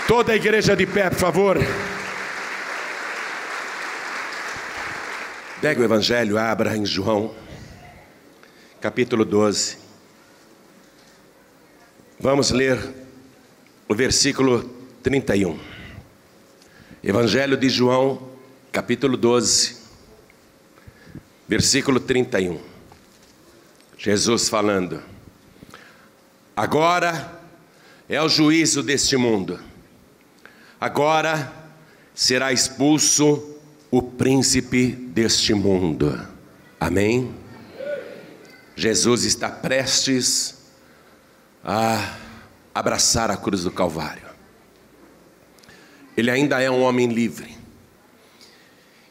Toda a igreja de pé, por favor. Pega o evangelho, abra em João, capítulo 12. Vamos ler o versículo 31. Evangelho de João, capítulo 12, versículo 31. Jesus falando: agora é o juízo deste mundo. Agora será expulso o príncipe deste mundo. Amém? Jesus está prestes a abraçar a cruz do Calvário. Ele ainda é um homem livre.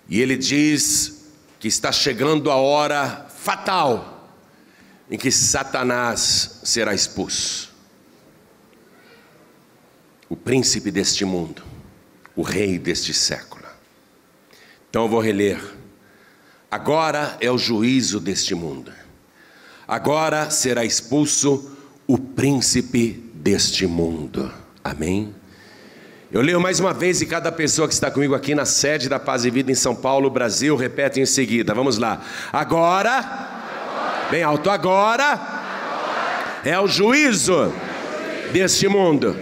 E ele diz que está chegando a hora fatal em que Satanás será expulso. O príncipe deste mundo, o rei deste século. Então eu vou reler. Agora é o juízo deste mundo. Agora será expulso o príncipe deste mundo. Amém? Eu leio mais uma vez e cada pessoa que está comigo aqui na sede da Paz e Vida em São Paulo, Brasil, repete em seguida. Vamos lá. Agora, bem alto, agora é o juízo deste mundo.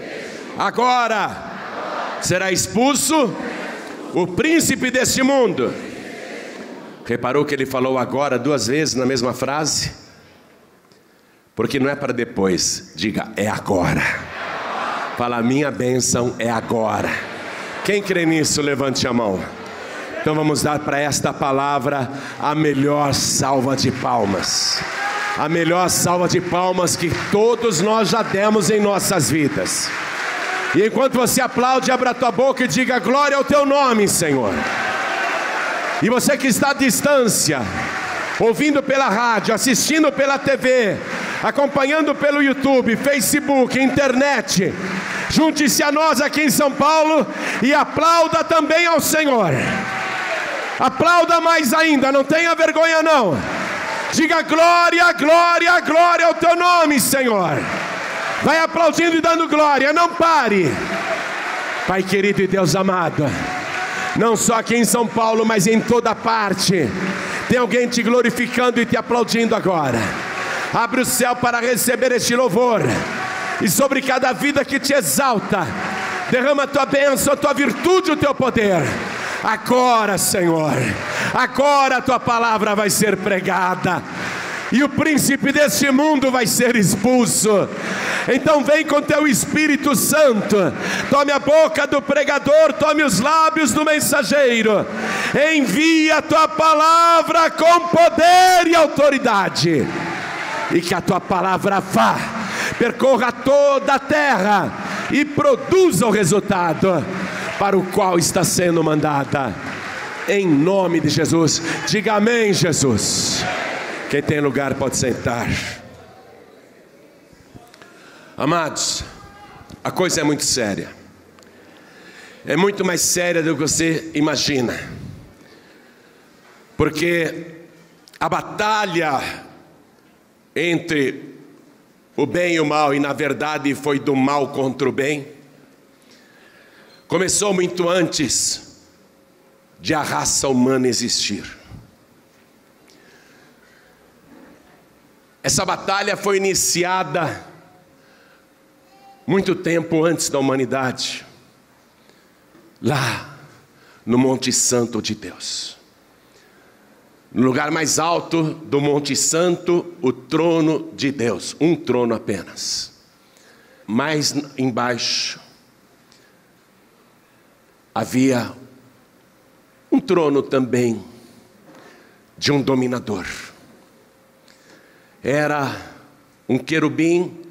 Agora será expulso o príncipe deste mundo. Reparou que ele falou agora 2 vezes na mesma frase? Porque não é para depois. Diga, é agora. Fala, a minha bênção é agora. Quem crê nisso, levante a mão. Então vamos dar para esta palavra a melhor salva de palmas. A melhor salva de palmas que todos nós já demos em nossas vidas. E enquanto você aplaude, abra a tua boca e diga glória ao teu nome, Senhor. E você que está à distância, ouvindo pela rádio, assistindo pela TV, acompanhando pelo YouTube, Facebook, internet, junte-se a nós aqui em São Paulo e aplauda também ao Senhor. Aplauda mais ainda, não tenha vergonha não. Diga glória, glória, glória ao teu nome, Senhor. Vai aplaudindo e dando glória, não pare. Pai querido e Deus amado, não só aqui em São Paulo, mas em toda parte, tem alguém te glorificando e te aplaudindo agora. Abre o céu para receber este louvor. E sobre cada vida que te exalta, derrama a tua bênção, a tua virtude, o teu poder. Agora, Senhor, agora a tua palavra vai ser pregada e o príncipe deste mundo vai ser expulso. Então vem com teu Espírito Santo, tome a boca do pregador, tome os lábios do mensageiro, envia a tua palavra com poder e autoridade, e que a tua palavra vá, percorra toda a terra e produza o resultado para o qual está sendo mandada, em nome de Jesus. Diga amém, Jesus. Quem tem lugar pode sentar. Amados, a coisa é muito séria. É muito mais séria do que você imagina. Porque a batalha entre o bem e o mal, e na verdade foi do mal contra o bem, começou muito antes de a raça humana existir. Essa batalha foi iniciada muito tempo antes da humanidade, lá no Monte Santo de Deus. No lugar mais alto do Monte Santo, o trono de Deus, um trono apenas. Mais embaixo havia um trono também de um dominador. Era um querubim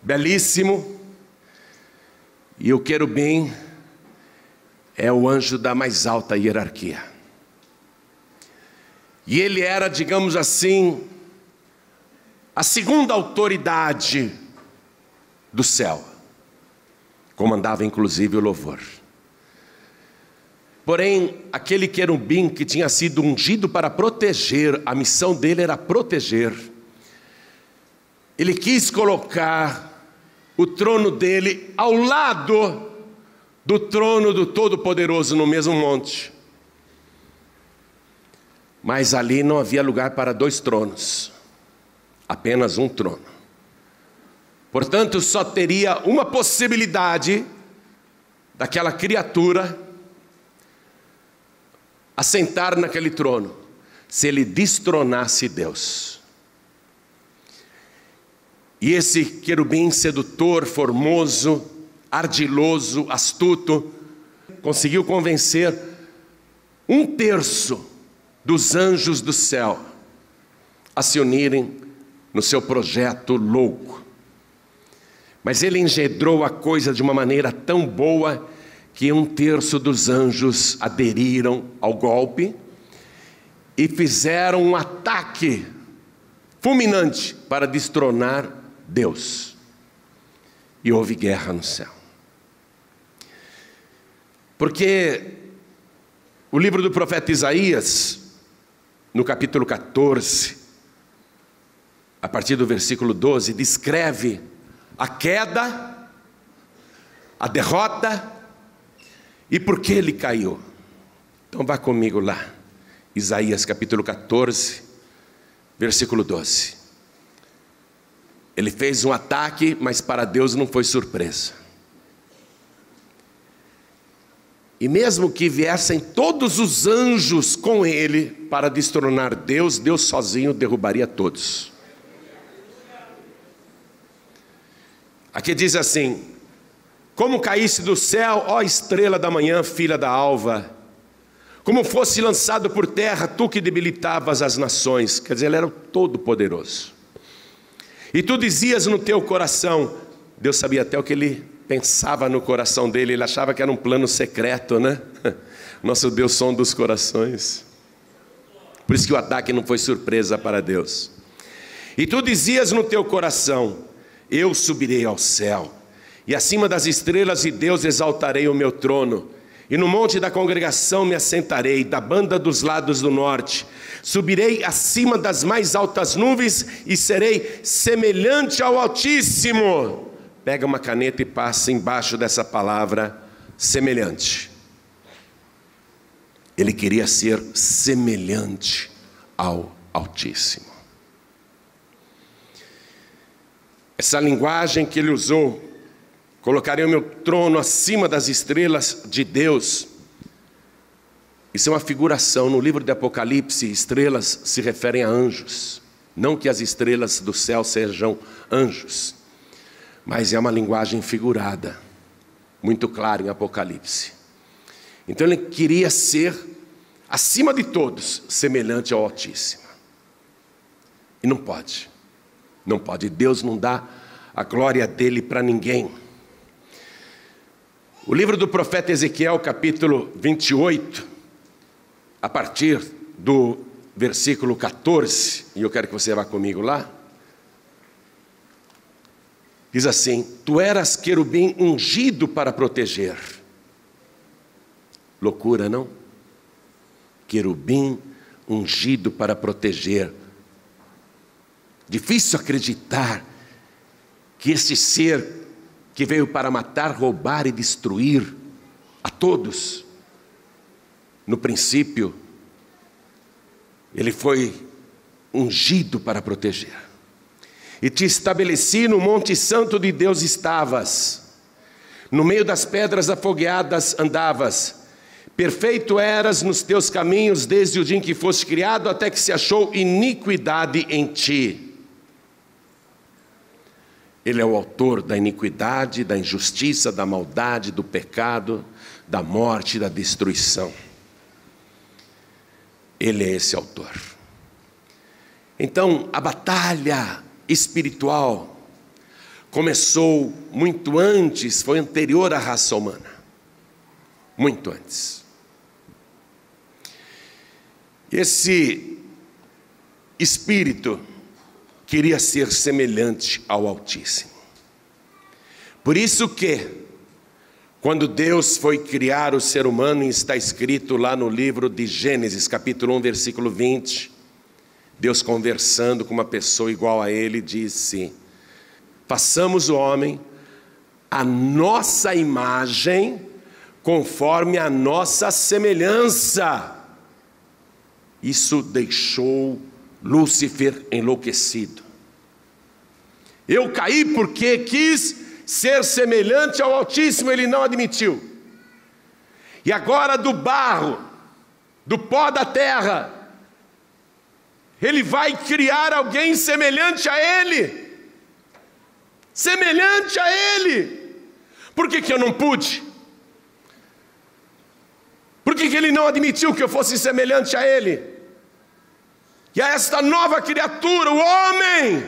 belíssimo, e o querubim é o anjo da mais alta hierarquia. E ele era, digamos assim, a segunda autoridade do céu. Comandava inclusive o louvor. Porém, aquele querubim que tinha sido ungido para proteger, a missão dele era proteger, ele quis colocar o trono dele ao lado do trono do Todo-Poderoso no mesmo monte. Mas ali não havia lugar para 2 tronos, apenas um trono. Portanto, só teria uma possibilidade daquela criatura assentar naquele trono, se ele destronasse Deus. E esse querubim sedutor, formoso, ardiloso, astuto, conseguiu convencer 1/3 dos anjos do céu a se unirem no seu projeto louco. Mas ele engendrou a coisa de uma maneira tão boa que 1/3 dos anjos aderiram ao golpe e fizeram um ataque fulminante para destronar Deus. E houve guerra no céu. Porque o livro do profeta Isaías, no capítulo 14, a partir do versículo 12, descreve a queda, a derrota e por que ele caiu. Então vá comigo lá, Isaías capítulo 14, versículo 12. Ele fez um ataque, mas para Deus não foi surpresa. E mesmo que viessem todos os anjos com ele para destronar Deus, Deus sozinho derrubaria todos. Aqui diz assim: como caísse do céu, ó estrela da manhã, filha da alva, como fosse lançado por terra, tu que debilitavas as nações. Quer dizer, ele era o Todo-Poderoso. E tu dizias no teu coração, Deus sabia até o que ele pensava no coração dele, ele achava que era um plano secreto, né? Nosso Deus sonda os corações. Por isso que o ataque não foi surpresa para Deus. E tu dizias no teu coração, eu subirei ao céu, e acima das estrelas de Deus exaltarei o meu trono, e no monte da congregação me assentarei, da banda dos lados do norte, subirei acima das mais altas nuvens, e serei semelhante ao Altíssimo. Pega uma caneta e passa embaixo dessa palavra, semelhante. Ele queria ser semelhante ao Altíssimo. Essa linguagem que ele usou, colocarei o meu trono acima das estrelas de Deus. Isso é uma figuração. No livro de Apocalipse, estrelas se referem a anjos. Não que as estrelas do céu sejam anjos, mas é uma linguagem figurada, muito clara em Apocalipse. Então ele queria ser, acima de todos, semelhante ao Altíssimo. E não pode. Não pode. Deus não dá a glória dele para ninguém. O livro do profeta Ezequiel, capítulo 28, a partir do versículo 14, e eu quero que você vá comigo lá, diz assim: tu eras querubim ungido para proteger. Loucura, não? Querubim ungido para proteger. Difícil acreditar que esse ser que veio para matar, roubar e destruir a todos, no princípio, ele foi ungido para proteger. E te estabeleci no monte santo de Deus estavas, no meio das pedras afogueadas andavas, perfeito eras nos teus caminhos desde o dia em que foste criado até que se achou iniquidade em ti. Ele é o autor da iniquidade, da injustiça, da maldade, do pecado, da morte e da destruição. Ele é esse autor. Então, a batalha espiritual começou muito antes, foi anterior à raça humana. Muito antes. Esse espírito queria ser semelhante ao Altíssimo. Por isso que, quando Deus foi criar o ser humano, e está escrito lá no livro de Gênesis, capítulo 1, versículo 20, Deus conversando com uma pessoa igual a ele, disse: façamos o homem a nossa imagem, conforme a nossa semelhança. Isso deixou Lúcifer enlouquecido. Eu caí porque quis ser semelhante ao Altíssimo, ele não admitiu. E agora do barro, do pó da terra, ele vai criar alguém semelhante a ele. Semelhante a ele. Por que eu não pude? Por que ele não admitiu que eu fosse semelhante a ele? E a esta nova criatura, o homem,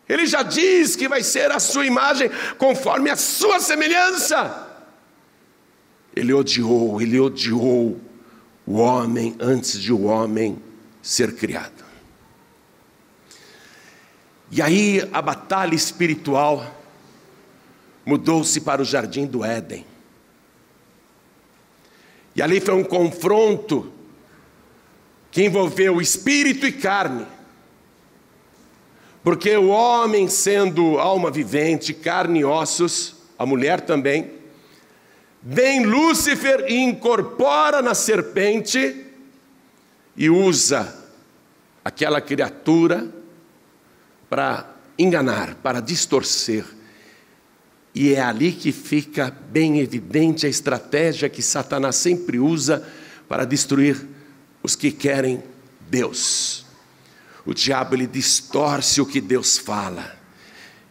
ele já diz que vai ser a sua imagem conforme a sua semelhança. Ele odiou o homem antes de o homem ser criado. E aí a batalha espiritual mudou-se para o jardim do Éden. E ali foi um confronto que envolveu espírito e carne. Porque o homem, sendo alma vivente, carne e ossos, a mulher também, vem Lúcifer e incorpora na serpente e usa aquela criatura para enganar, para distorcer. E é ali que fica bem evidente a estratégia que Satanás sempre usa para destruir os que querem Deus. O diabo, ele distorce o que Deus fala,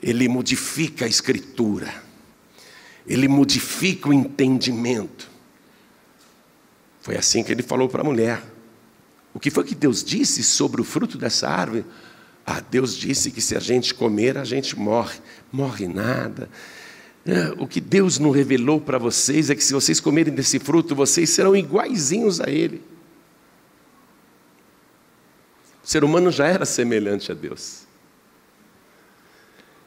ele modifica a escritura, ele modifica o entendimento. Foi assim que ele falou para a mulher. O que foi que Deus disse sobre o fruto dessa árvore? Deus disse que se a gente comer, a gente morre. Morre nada. O que Deus não revelou para vocês é que se vocês comerem desse fruto, vocês serão iguaizinhos a Ele. O ser humano já era semelhante a Deus.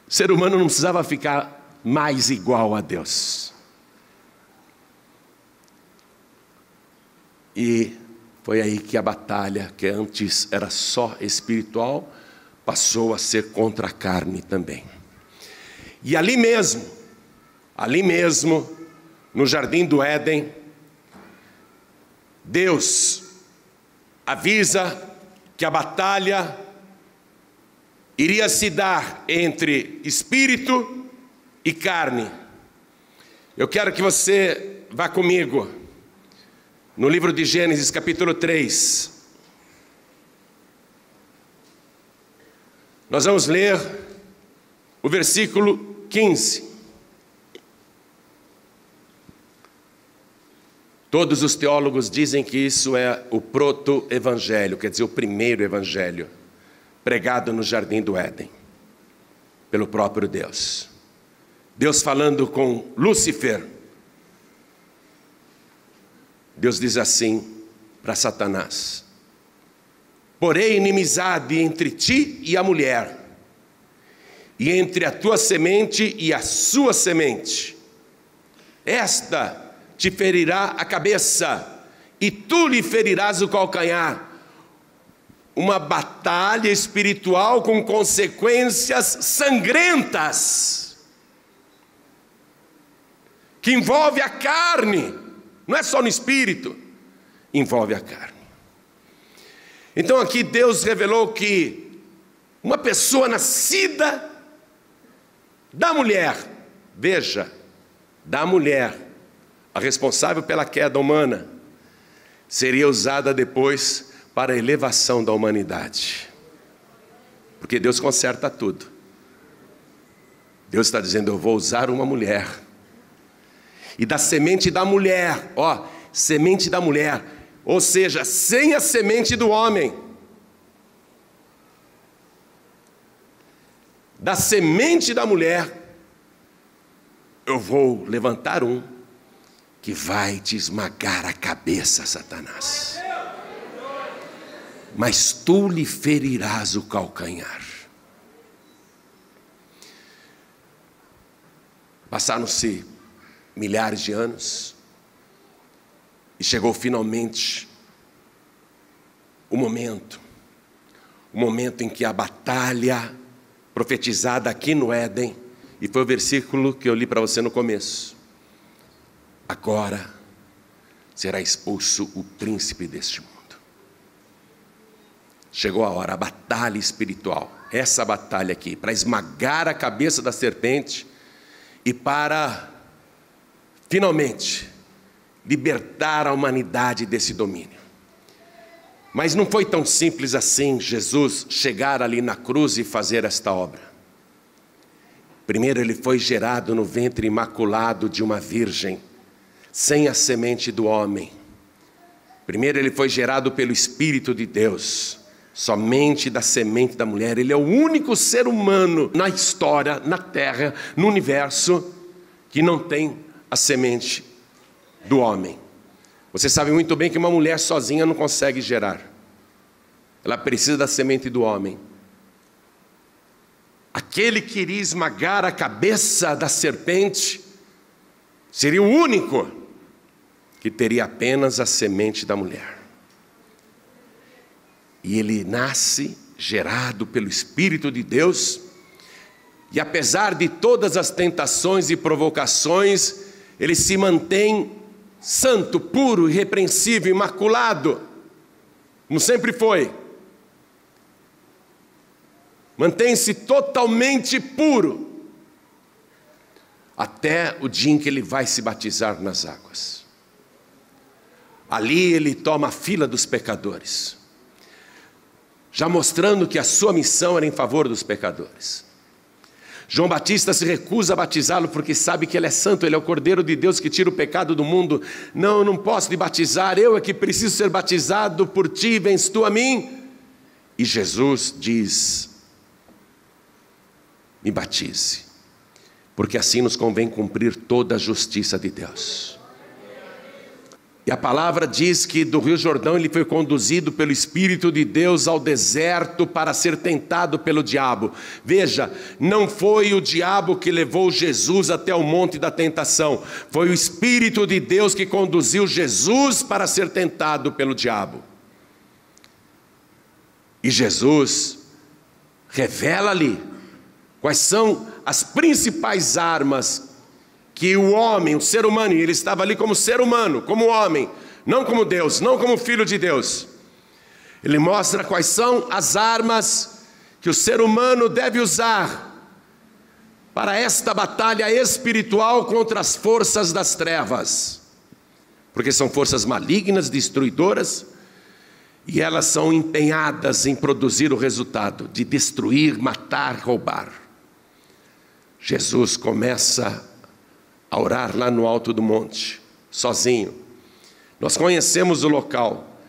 O ser humano não precisava ficar mais igual a Deus. E foi aí que a batalha, que antes era só espiritual, passou a ser contra a carne também. E ali mesmo, no jardim do Éden, Deus avisa que a batalha iria se dar entre espírito e carne. Eu quero que você vá comigo no livro de Gênesis, capítulo 3. Nós vamos ler o versículo 15. Todos os teólogos dizem que isso é o proto-evangelho, quer dizer, o primeiro evangelho, pregado no jardim do Éden, pelo próprio Deus. Deus falando com Lúcifer. Deus diz assim para Satanás: porém inimizade entre ti e a mulher, e entre a tua semente e a sua semente. Esta te ferirá a cabeça, e tu lhe ferirás o calcanhar. Uma batalha espiritual com consequências sangrentas, que envolve a carne, não é só no espírito, envolve a carne. Então aqui Deus revelou que uma pessoa nascida da mulher, veja, da mulher, a responsável pela queda humana, seria usada depois para a elevação da humanidade. Porque Deus conserta tudo. Deus está dizendo: eu vou usar uma mulher. E da semente da mulher, semente da mulher, ou seja, sem a semente do homem. Da semente da mulher, eu vou levantar um que vai te esmagar a cabeça, Satanás. Mas tu lhe ferirás o calcanhar. Passaram-se milhares de anos e chegou finalmente o momento em que a batalha profetizada aqui no Éden, e foi o versículo que eu li para você no começo, agora será expulso o príncipe deste mundo. Chegou a hora, a batalha espiritual, essa batalha aqui, para esmagar a cabeça da serpente e para, finalmente, libertar a humanidade desse domínio. Mas não foi tão simples assim Jesus chegar ali na cruz e fazer esta obra. Primeiro ele foi gerado no ventre imaculado de uma virgem, sem a semente do homem. Primeiro ele foi gerado pelo Espírito de Deus, somente da semente da mulher. Ele é o único ser humano na história, na terra, no universo, que não tem a semente do homem. Você sabe muito bem que uma mulher sozinha não consegue gerar. Ela precisa da semente do homem. Aquele que iria esmagar a cabeça da serpente seria o único que teria apenas a semente da mulher. E ele nasce gerado pelo Espírito de Deus, e apesar de todas as tentações e provocações, ele se mantém santo, puro, irrepreensível, imaculado, como sempre foi. Mantém-se totalmente puro, até o dia em que ele vai se batizar nas águas. Ali ele toma a fila dos pecadores, já mostrando que a sua missão era em favor dos pecadores. João Batista se recusa a batizá-lo porque sabe que ele é santo, ele é o Cordeiro de Deus que tira o pecado do mundo. Não, eu não posso te batizar, eu é que preciso ser batizado por ti, vens tu a mim? E Jesus diz: me batize, porque assim nos convém cumprir toda a justiça de Deus. E a palavra diz que do Rio Jordão ele foi conduzido pelo Espírito de Deus ao deserto para ser tentado pelo diabo. Veja, não foi o diabo que levou Jesus até o monte da tentação, foi o Espírito de Deus que conduziu Jesus para ser tentado pelo diabo. E Jesus revela ali quais são as principais armas que o homem, o ser humano, e ele estava ali como ser humano, como homem, não como Deus, não como filho de Deus. Ele mostra quais são as armas que o ser humano deve usar para esta batalha espiritual contra as forças das trevas, porque são forças malignas, destruidoras, e elas são empenhadas em produzir o resultado de destruir, matar, roubar. Jesus começa a orar lá no alto do monte, sozinho. Nós conhecemos o local,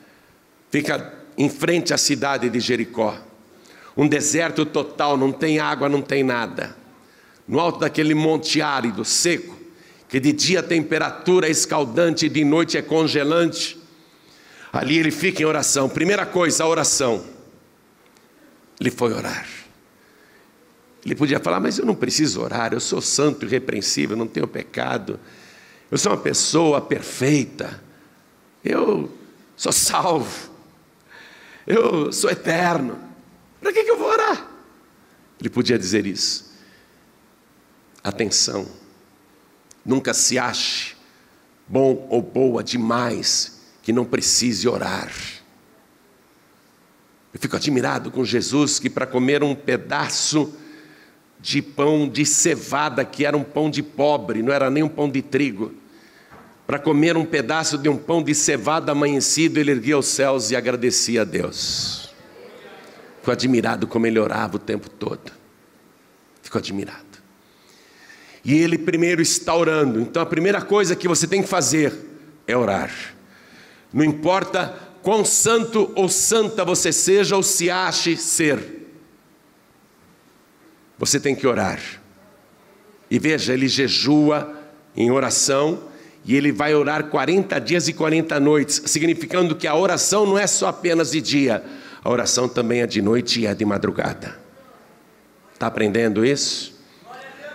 fica em frente à cidade de Jericó, um deserto total, não tem água, não tem nada, no alto daquele monte árido, seco, que de dia a temperatura é escaldante e de noite é congelante. Ali ele fica em oração. Primeira coisa, a oração. Ele foi orar. Ele podia falar: mas eu não preciso orar, eu sou santo, irrepreensível, não tenho pecado, eu sou uma pessoa perfeita, eu sou salvo, eu sou eterno, para que eu vou orar? Ele podia dizer isso. Atenção, nunca se ache bom ou boa demais que não precise orar. Eu fico admirado com Jesus, que para comer um pedaço de pão de cevada, que era um pão de pobre, não era nem um pão de trigo, para comer um pedaço de um pão de cevada amanhecido, ele erguia os céus e agradecia a Deus. Fico admirado como ele orava o tempo todo. Fico admirado. E ele primeiro está orando. Então a primeira coisa que você tem que fazer é orar. Não importa quão santo ou santa você seja ou se ache ser, você tem que orar. E veja, ele jejua em oração, e ele vai orar 40 dias e 40 noites, significando que a oração não é só apenas de dia, a oração também é de noite e é de madrugada. Está aprendendo isso?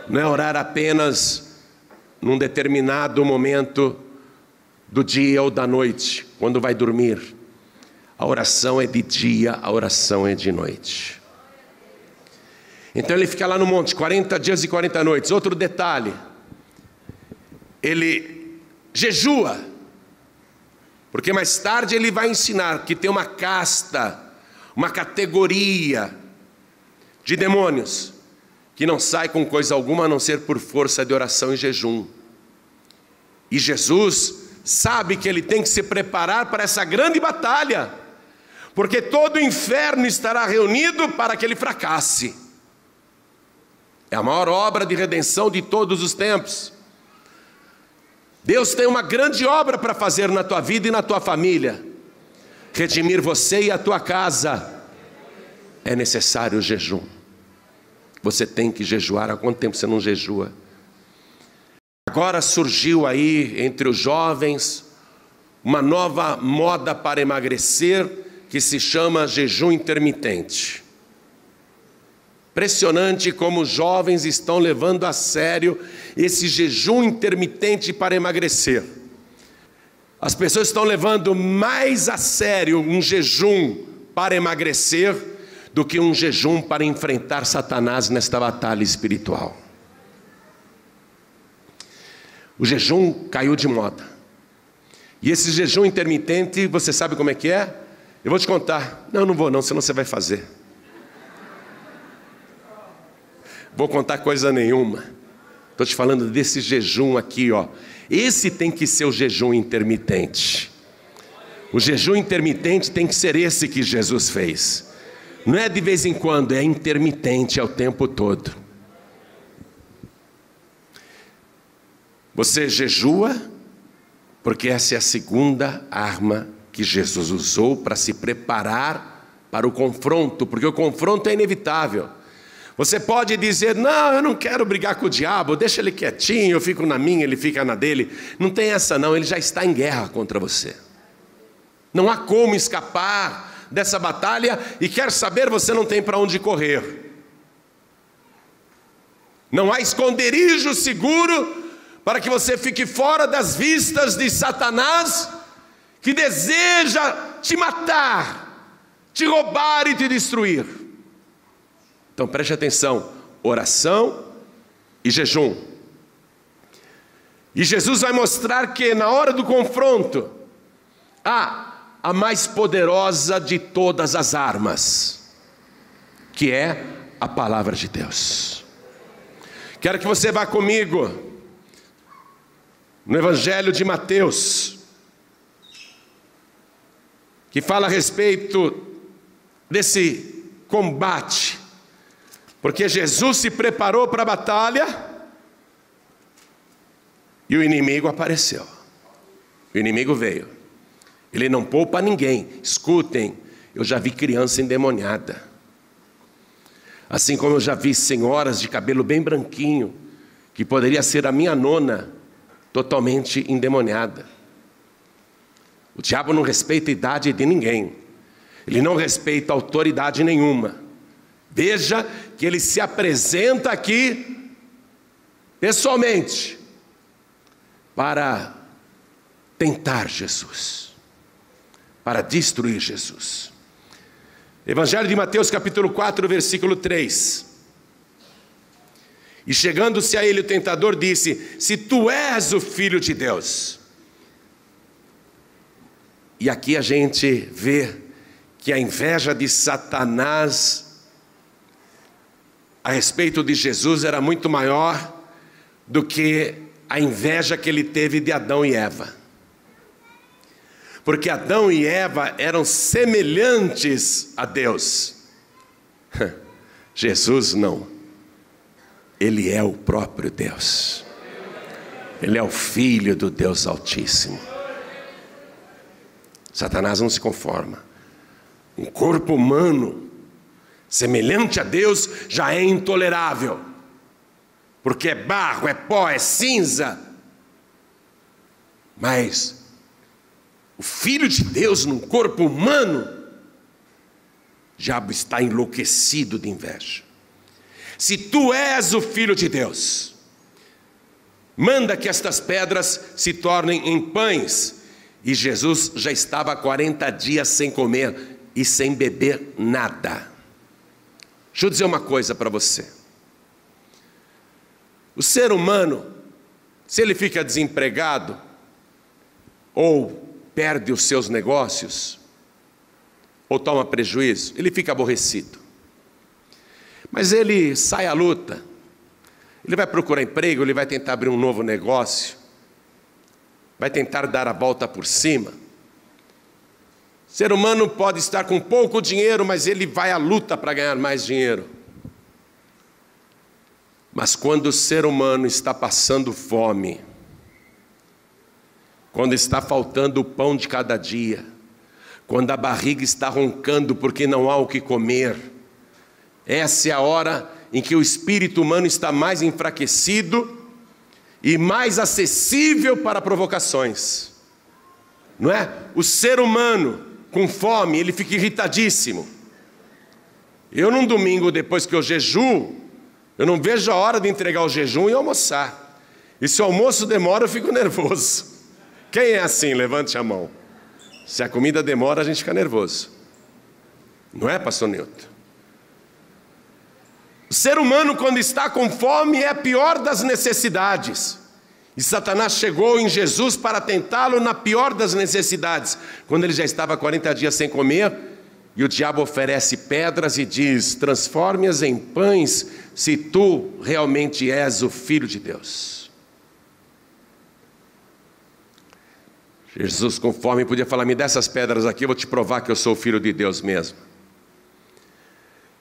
Não é orar apenas num determinado momento do dia ou da noite, quando vai dormir. A oração é de dia, a oração é de noite. Então ele fica lá no monte, 40 dias e 40 noites. Outro detalhe, ele jejua, porque mais tarde ele vai ensinar que tem uma casta, uma categoria de demônios que não sai com coisa alguma a não ser por força de oração e jejum. E Jesus sabe que ele tem que se preparar para essa grande batalha, porque todo o inferno estará reunido para que ele fracasse. É a maior obra de redenção de todos os tempos. Deus tem uma grande obra para fazer na tua vida e na tua família. Redimir você e a tua casa. É necessário o jejum. Você tem que jejuar. Há quanto tempo você não jejua? Agora surgiu aí entre os jovens uma nova moda para emagrecer que se chama jejum intermitente. Impressionante como os jovens estão levando a sério esse jejum intermitente para emagrecer. As pessoas estão levando mais a sério um jejum para emagrecer do que um jejum para enfrentar Satanás nesta batalha espiritual. O jejum caiu de moda. E esse jejum intermitente, você sabe como é que é? Eu vou te contar. Não vou não, senão você vai fazer. Vou contar coisa nenhuma. Estou te falando desse jejum aqui, ó. Esse tem que ser o jejum intermitente. O jejum intermitente tem que ser esse que Jesus fez. Não é de vez em quando, é intermitente, é o tempo todo. Você jejua, porque essa é a segunda arma que Jesus usou para se preparar para o confronto, porque o confronto é inevitável. Você pode dizer, não, eu não quero brigar com o diabo, deixa ele quietinho, eu fico na minha, ele fica na dele. Não tem essa não, ele já está em guerra contra você. Não há como escapar dessa batalha e quer saber, você não tem para onde correr. Não há esconderijo seguro para que você fique fora das vistas de Satanás, que deseja te matar, te roubar e te destruir. Então preste atenção, oração e jejum. E Jesus vai mostrar que na hora do confronto, a mais poderosa de todas as armas, que é a palavra de Deus. Quero que você vá comigo no Evangelho de Mateus, que fala a respeito desse combate, porque Jesus se preparou para a batalha e o inimigo apareceu. O inimigo veio. Ele não poupa ninguém. Escutem, eu já vi criança endemoniada. Assim como eu já vi senhoras de cabelo bem branquinho, que poderia ser a minha nona, totalmente endemoniada. O diabo não respeita a idade de ninguém. Ele não respeita autoridade nenhuma. Veja que ele se apresenta aqui pessoalmente para tentar Jesus, para destruir Jesus. Evangelho de Mateus capítulo 4, versículo 3. E chegando-se a ele o tentador disse, se tu és o Filho de Deus. E aqui a gente vê que a inveja de Satanás a respeito de Jesus era muito maior do que a inveja que ele teve de Adão e Eva. Porque Adão e Eva eram semelhantes a Deus. Jesus não. Ele é o próprio Deus. Ele é o Filho do Deus Altíssimo. Satanás não se conforma. Um corpo humano semelhante a Deus já é intolerável, porque é barro, é pó, é cinza. Mas o Filho de Deus num corpo humano, o diabo está enlouquecido de inveja. Se tu és o Filho de Deus, manda que estas pedras se tornem em pães. E Jesus já estava há 40 dias sem comer e sem beber nada. Deixa eu dizer uma coisa para você. O ser humano, se ele fica desempregado, ou perde os seus negócios, ou toma prejuízo, ele fica aborrecido. Mas ele sai à luta, ele vai procurar emprego, ele vai tentar abrir um novo negócio, vai tentar dar a volta por cima. O ser humano pode estar com pouco dinheiro, mas ele vai à luta para ganhar mais dinheiro. Mas quando o ser humano está passando fome, quando está faltando o pão de cada dia, quando a barriga está roncando porque não há o que comer, essa é a hora em que o espírito humano está mais enfraquecido e mais acessível para provocações. Não é? O ser humano com fome, ele fica irritadíssimo. Eu num domingo, depois que eu jejuo, eu não vejo a hora de entregar o jejum e almoçar. E se o almoço demora, eu fico nervoso. Quem é assim? Levante a mão. Se a comida demora, a gente fica nervoso. Não é, pastor Nilton? O ser humano, quando está com fome, é a pior das necessidades. E Satanás chegou em Jesus para tentá-lo na pior das necessidades. Quando ele já estava 40 dias sem comer, e o diabo oferece pedras e diz: transforme-as em pães, se tu realmente és o Filho de Deus. Jesus, com fome, podia falar: me dá essas pedras aqui, eu vou te provar que eu sou o Filho de Deus mesmo.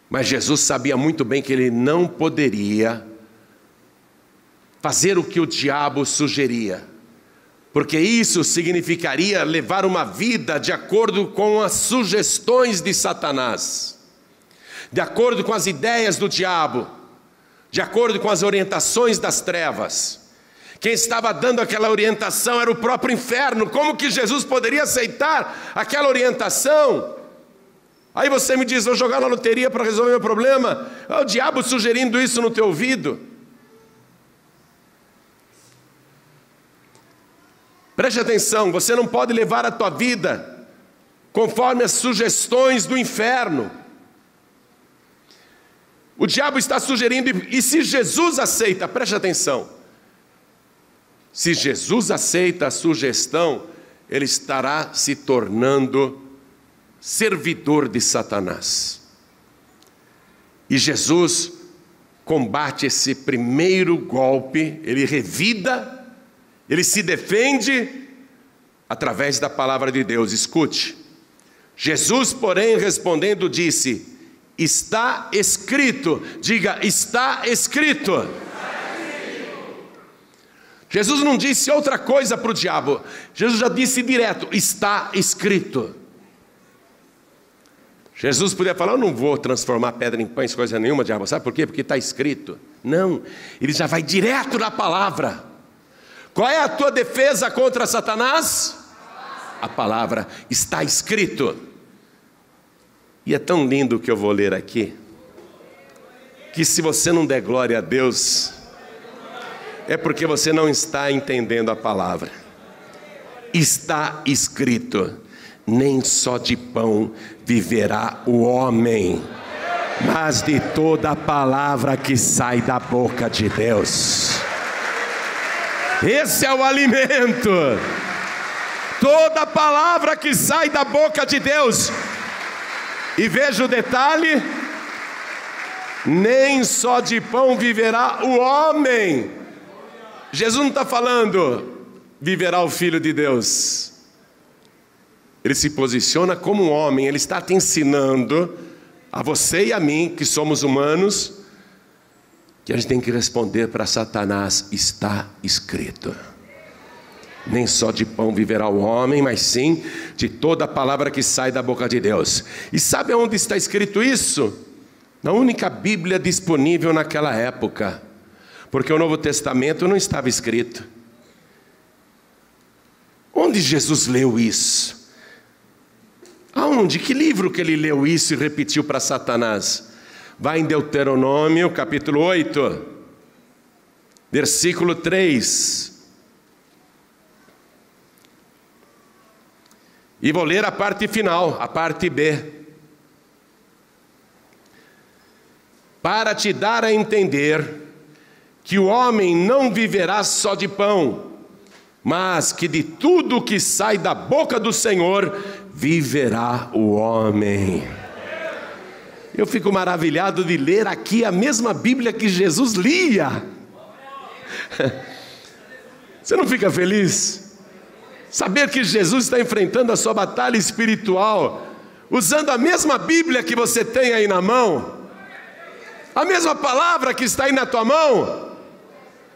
Mas Jesus sabia muito bem que ele não poderia fazer o que o diabo sugeria, porque isso significaria levar uma vida de acordo com as sugestões de Satanás, de acordo com as ideias do diabo, de acordo com as orientações das trevas. Quem estava dando aquela orientação era o próprio inferno. Como que Jesus poderia aceitar aquela orientação? Aí você me diz: vou jogar na loteria para resolver meu problema. É o diabo sugerindo isso no teu ouvido. Preste atenção, você não pode levar a tua vida conforme as sugestões do inferno. O diabo está sugerindo, e se Jesus aceita, preste atenção, se Jesus aceita a sugestão, ele estará se tornando servidor de Satanás. E Jesus combate esse primeiro golpe, ele revida, ele se defende através da palavra de Deus. Escute, Jesus, porém, respondendo, disse: está escrito. Diga: está escrito. Jesus não disse outra coisa para o diabo. Jesus já disse direto: está escrito. Jesus podia falar: eu não vou transformar pedra em pães, coisa nenhuma, diabo. Sabe por quê? Porque está escrito. Não, ele já vai direto na palavra. Qual é a tua defesa contra Satanás? A palavra. Está escrito. E é tão lindo o que eu vou ler aqui, que se você não der glória a Deus, é porque você não está entendendo a palavra. Está escrito: nem só de pão viverá o homem, mas de toda a palavra que sai da boca de Deus. Esse é o alimento. Toda palavra que sai da boca de Deus. E veja o detalhe: nem só de pão viverá o homem. Jesus não está falando viverá o Filho de Deus. Ele se posiciona como um homem. Ele está te ensinando, a você e a mim, que somos humanos, que a gente tem que responder para Satanás: está escrito. Nem só de pão viverá o homem, mas sim de toda a palavra que sai da boca de Deus. E sabe onde está escrito isso? Na única Bíblia disponível naquela época, porque o Novo Testamento não estava escrito. Onde Jesus leu isso? Aonde? Que livro que ele leu isso e repetiu para Satanás? Vai em Deuteronômio, capítulo 8, versículo 3. E vou ler a parte final, a parte B. Para te dar a entender que o homem não viverá só de pão, mas que de tudo que sai da boca do Senhor viverá o homem. Eu fico maravilhado de ler aqui a mesma Bíblia que Jesus lia. Você não fica feliz? Saber que Jesus está enfrentando a sua batalha espiritual, usando a mesma Bíblia que você tem aí na mão, a mesma palavra que está aí na tua mão.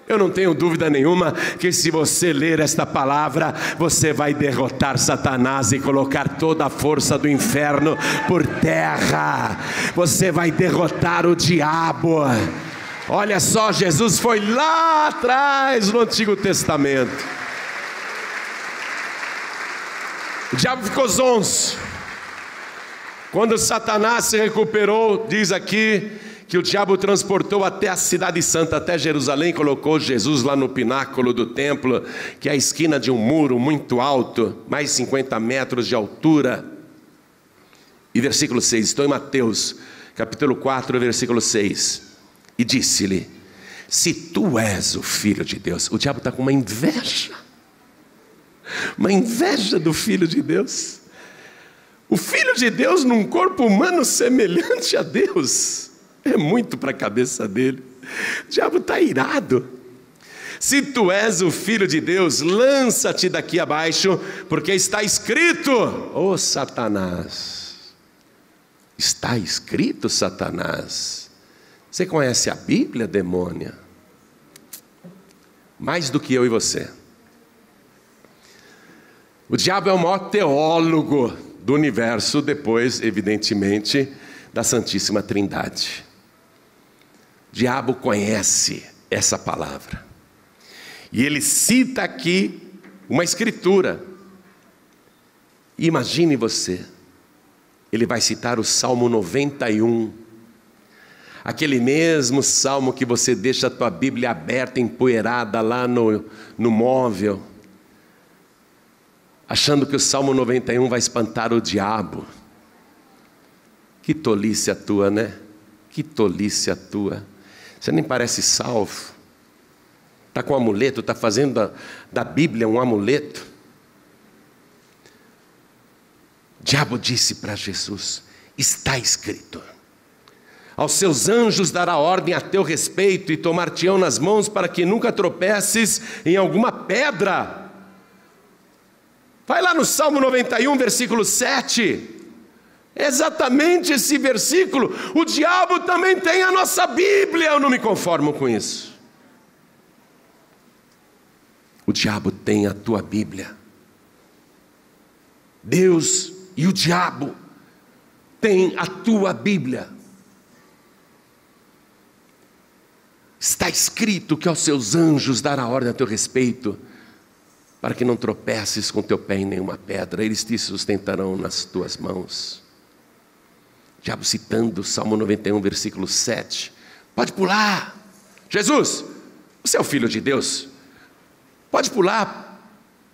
Eu não tenho dúvida nenhuma que se você ler esta palavra, você vai derrotar Satanás e colocar toda a força do inferno por terra. Você vai derrotar o diabo. Olha só, Jesus foi lá atrás no Antigo Testamento. O diabo ficou zonzo. Quando Satanás se recuperou, diz aqui que o diabo transportou até a cidade santa, até Jerusalém, colocou Jesus lá no pináculo do templo, que é a esquina de um muro muito alto, mais de 50 metros de altura. E versículo 6, estou em Mateus, capítulo 4, versículo 6. E disse-lhe: se tu és o Filho de Deus. O diabo está com uma inveja do Filho de Deus. O Filho de Deus num corpo humano semelhante a Deus. É muito para a cabeça dele. O diabo está irado. Se tu és o Filho de Deus, lança-te daqui abaixo, porque está escrito. Ô Satanás, está escrito, Satanás. Você conhece a Bíblia, demônia? Mais do que eu e você. O diabo é o maior teólogo do universo, depois, evidentemente, da Santíssima Trindade. O diabo conhece essa palavra. E ele cita aqui uma escritura. Imagine você, ele vai citar o Salmo 91. Aquele mesmo salmo que você deixa a tua Bíblia aberta, empoeirada lá no móvel, achando que o Salmo 91 vai espantar o diabo. Que tolice a tua, né? Que tolice a tua. Você nem parece salvo. Está com um amuleto, está fazendo da Bíblia um amuleto. O diabo disse para Jesus: está escrito, aos seus anjos dará ordem a teu respeito, e tomar-te-ão nas mãos para que nunca tropeces em alguma pedra. Vai lá no Salmo 91, versículo 7. Exatamente esse versículo. O diabo também tem a nossa Bíblia. Eu não me conformo com isso. O diabo tem a tua Bíblia. Deus e o diabo têm a tua Bíblia. Está escrito que aos seus anjos dará ordem a teu respeito, para que não tropeces com teu pé em nenhuma pedra. Eles te sustentarão nas tuas mãos. O diabo citando o Salmo 91, versículo 7. Pode pular. Jesus, você é o Filho de Deus. Pode pular,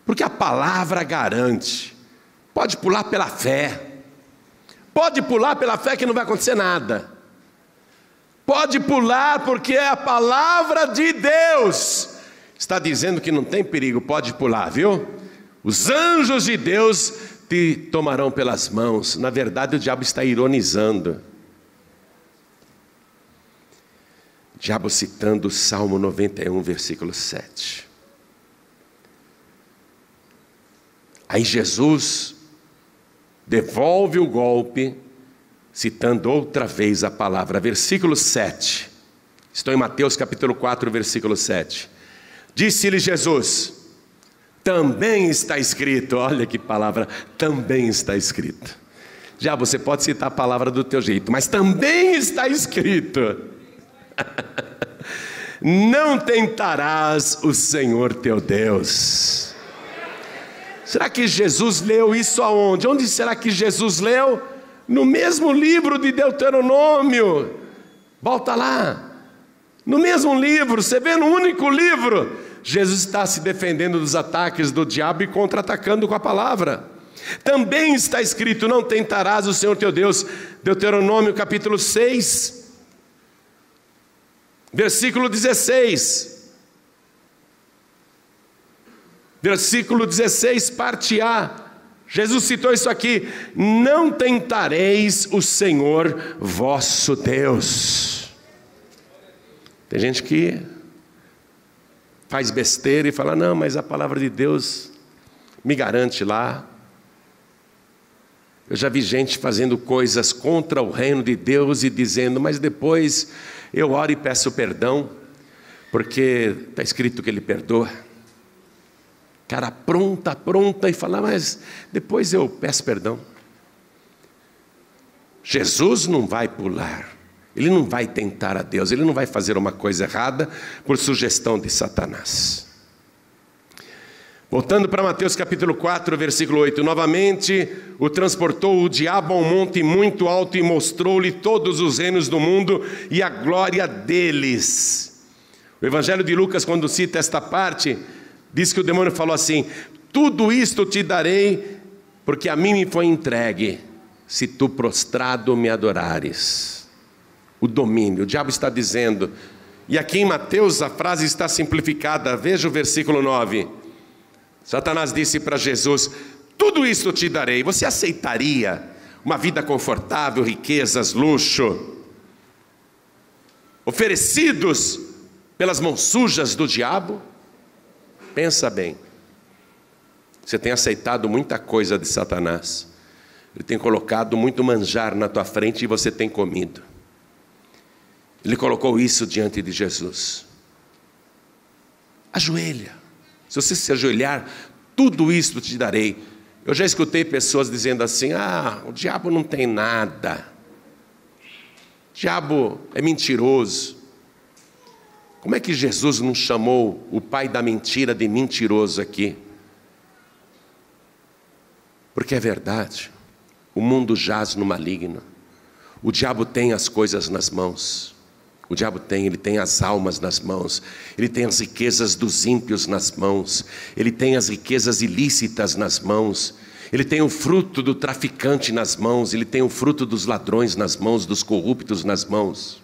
porque a palavra garante. Pode pular pela fé. Pode pular pela fé que não vai acontecer nada. Pode pular porque é a palavra de Deus. Está dizendo que não tem perigo, pode pular, viu? Os anjos de Deus te tomarão pelas mãos. Na verdade, o diabo está ironizando. O diabo citando o Salmo 91, versículo 7. Aí Jesus devolve o golpe, citando outra vez a palavra. Versículo 7. Estou em Mateus capítulo 4, versículo 7. Disse-lhe Jesus: também está escrito. Olha que palavra, também está escrito. Já você pode citar a palavra do teu jeito, mas também está escrito: não tentarás o Senhor teu Deus. Será que Jesus leu isso aonde? Onde será que Jesus leu? No mesmo livro de Deuteronômio. Volta lá. No mesmo livro, você vê no único livro, Jesus está se defendendo dos ataques do diabo e contra-atacando com a palavra. Também está escrito: não tentarás o Senhor teu Deus. Deuteronômio capítulo 6, versículo 16. Versículo 16, parte A. Jesus citou isso aqui: não tentareis o Senhor vosso Deus. Tem gente que faz besteira e fala: não, mas a palavra de Deus me garante lá. Eu já vi gente fazendo coisas contra o reino de Deus e dizendo: mas depois eu oro e peço perdão, porque está escrito que Ele perdoa. Cara, pronta e fala: mas depois eu peço perdão. Jesus não vai pular, Ele não vai tentar a Deus, Ele não vai fazer uma coisa errada por sugestão de Satanás. Voltando para Mateus capítulo 4, versículo 8. Novamente o transportou o diabo a um monte muito alto e mostrou-lhe todos os reinos do mundo e a glória deles. O Evangelho de Lucas, quando cita esta parte, diz que o demônio falou assim: tudo isto te darei, porque a mim me foi entregue, se tu prostrado me adorares. O domínio, o diabo está dizendo. E aqui em Mateus a frase está simplificada. Veja o versículo 9. Satanás disse para Jesus: tudo isto te darei. Você aceitaria uma vida confortável, riquezas, luxo, oferecidos pelas mãos sujas do diabo? Pensa bem. Você tem aceitado muita coisa de Satanás. Ele tem colocado muito manjar na tua frente e você tem comido. Ele colocou isso diante de Jesus. Ajoelha. Se você se ajoelhar, tudo isso te darei. Eu já escutei pessoas dizendo assim: o diabo não tem nada. O diabo é mentiroso. Como é que Jesus não chamou o pai da mentira de mentiroso aqui? Porque é verdade. O mundo jaz no maligno. O diabo tem as coisas nas mãos. O diabo ele tem as almas nas mãos, ele tem as riquezas dos ímpios nas mãos, ele tem as riquezas ilícitas nas mãos, ele tem o fruto do traficante nas mãos, ele tem o fruto dos ladrões nas mãos, dos corruptos nas mãos.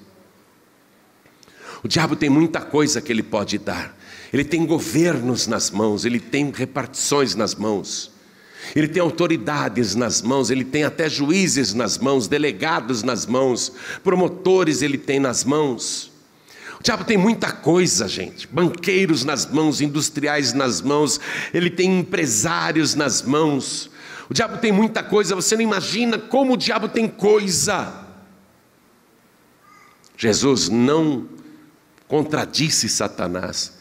O diabo tem muita coisa que ele pode dar. Ele tem governos nas mãos, ele tem repartições nas mãos, ele tem autoridades nas mãos, ele tem até juízes nas mãos, delegados nas mãos, promotores ele tem nas mãos. O diabo tem muita coisa, gente. Banqueiros nas mãos, industriais nas mãos, ele tem empresários nas mãos. O diabo tem muita coisa, você não imagina como o diabo tem coisa. Jesus não contradisse Satanás.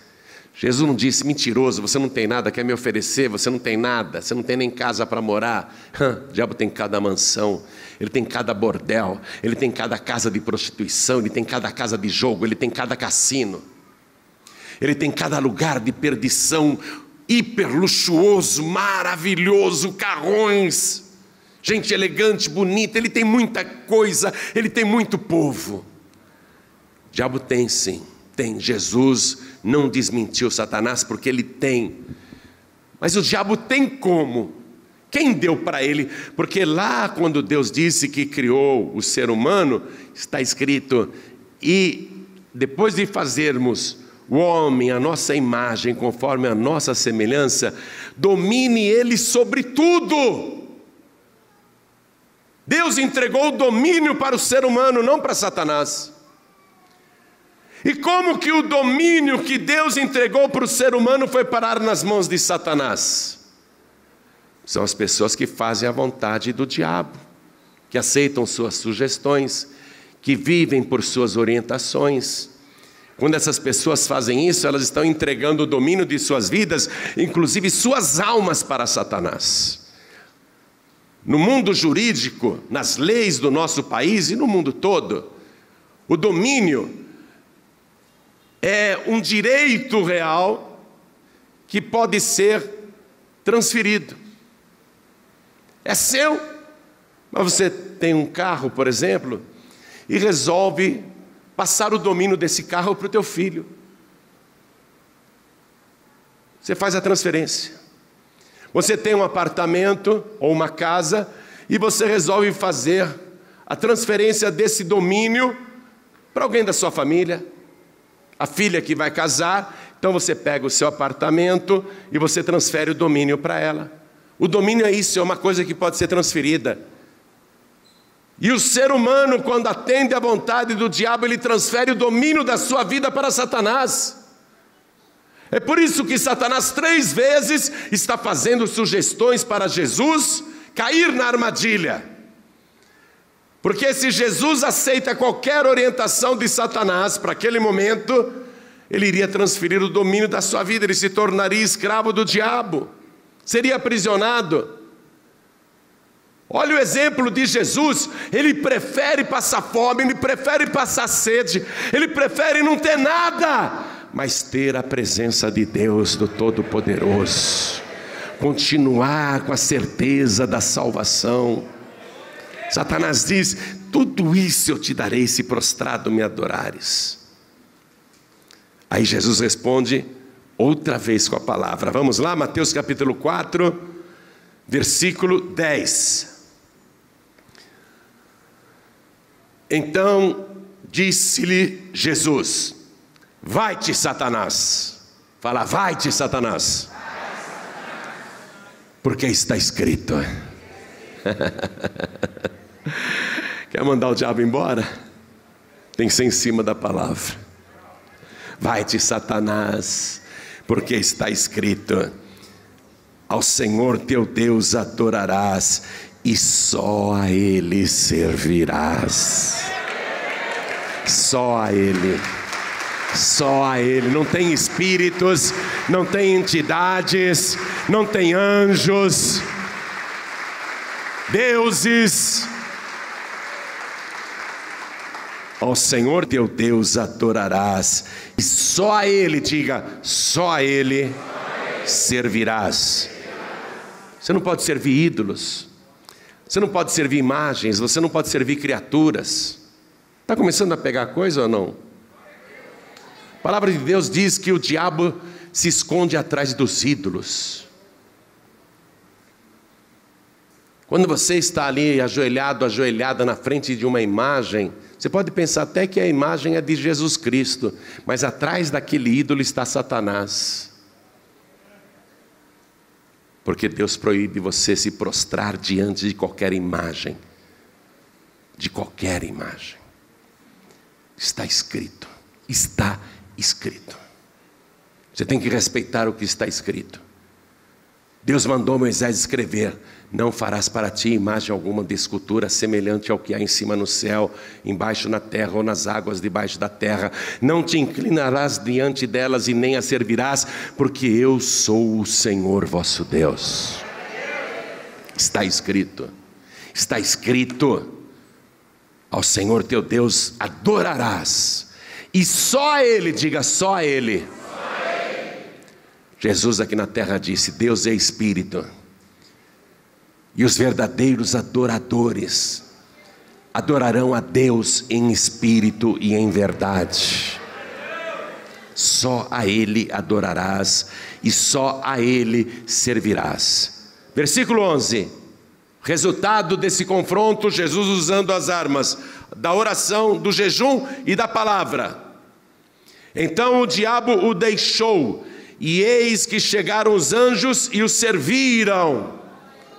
Jesus não disse: mentiroso, você não tem nada, quer me oferecer, você não tem nada, você não tem nem casa para morar. O diabo tem cada mansão, ele tem cada bordel, ele tem cada casa de prostituição, ele tem cada casa de jogo, ele tem cada cassino, ele tem cada lugar de perdição, hiper luxuoso, maravilhoso, carrões, gente elegante, bonita, ele tem muita coisa, ele tem muito povo. O diabo tem sim. Tem. Jesus não desmentiu Satanás porque ele tem. Mas o diabo tem como? Quem deu para ele? Porque lá quando Deus disse que criou o ser humano, está escrito: e depois de fazermos o homem à nossa imagem, conforme a nossa semelhança, domine ele sobre tudo. Deus entregou o domínio para o ser humano, não para Satanás. E como que o domínio que Deus entregou para o ser humano foi parar nas mãos de Satanás? São as pessoas que fazem a vontade do diabo, que aceitam suas sugestões, que vivem por suas orientações. Quando essas pessoas fazem isso, elas estão entregando o domínio de suas vidas, inclusive suas almas, para Satanás. No mundo jurídico, nas leis do nosso país e no mundo todo, o domínio é um direito real que pode ser transferido. É seu, mas você tem um carro, por exemplo, e resolve passar o domínio desse carro para o teu filho. Você faz a transferência. Você tem um apartamento ou uma casa e você resolve fazer a transferência desse domínio para alguém da sua família. A filha que vai casar Então você pega o seu apartamento e você transfere o domínio para ela. O domínio é isso, é uma coisa que pode ser transferida. E o ser humano, quando atende à vontade do diabo, ele transfere o domínio da sua vida para Satanás. É por isso que Satanás 3 vezes está fazendo sugestões para Jesus cair na armadilha. Porque se Jesus aceita qualquer orientação de Satanás para aquele momento, ele iria transferir o domínio da sua vida, ele se tornaria escravo do diabo, seria aprisionado. Olha o exemplo de Jesus, ele prefere passar fome, ele prefere passar sede, ele prefere não ter nada, mas ter a presença de Deus, do Todo-Poderoso, continuar com a certeza da salvação. Satanás diz: tudo isso eu te darei se prostrado me adorares. Aí Jesus responde outra vez com a palavra. Vamos lá, Mateus capítulo 4, versículo 10. Então disse-lhe Jesus: vai-te, Satanás. Fala, vai-te, Satanás. Porque está escrito. Quer mandar o diabo embora? Tem que ser em cima da palavra. Vai-te, Satanás, porque está escrito: ao Senhor teu Deus adorarás e só a Ele servirás. Só a Ele. Só a Ele. Não tem espíritos, não tem entidades, não tem anjos, deuses. Ao Senhor teu Deus adorarás e só a Ele, diga, só a Ele servirás. Você não pode servir ídolos, você não pode servir imagens, você não pode servir criaturas. Está começando a pegar coisa ou não? A palavra de Deus diz que o diabo se esconde atrás dos ídolos. Quando você está ali ajoelhado, ajoelhada na frente de uma imagem, você pode pensar até que a imagem é de Jesus Cristo, mas atrás daquele ídolo está Satanás. Porque Deus proíbe você se prostrar diante de qualquer imagem. De qualquer imagem. Está escrito. Está escrito. Você tem que respeitar o que está escrito. Deus mandou Moisés escrever: não farás para ti imagem alguma de escultura semelhante ao que há em cima no céu, embaixo na terra ou nas águas debaixo da terra. Não te inclinarás diante delas e nem as servirás, porque eu sou o Senhor vosso Deus. Está escrito. Está escrito: ao Senhor teu Deus adorarás, e só a Ele, diga, só a Ele. Jesus aqui na terra disse: Deus é Espírito, e os verdadeiros adoradores adorarão a Deus em espírito e em verdade. Só a Ele adorarás e só a Ele servirás. Versículo 11. Resultado desse confronto, Jesus usando as armas da oração, do jejum e da palavra. Então o diabo o deixou, e eis que chegaram os anjos e o serviram.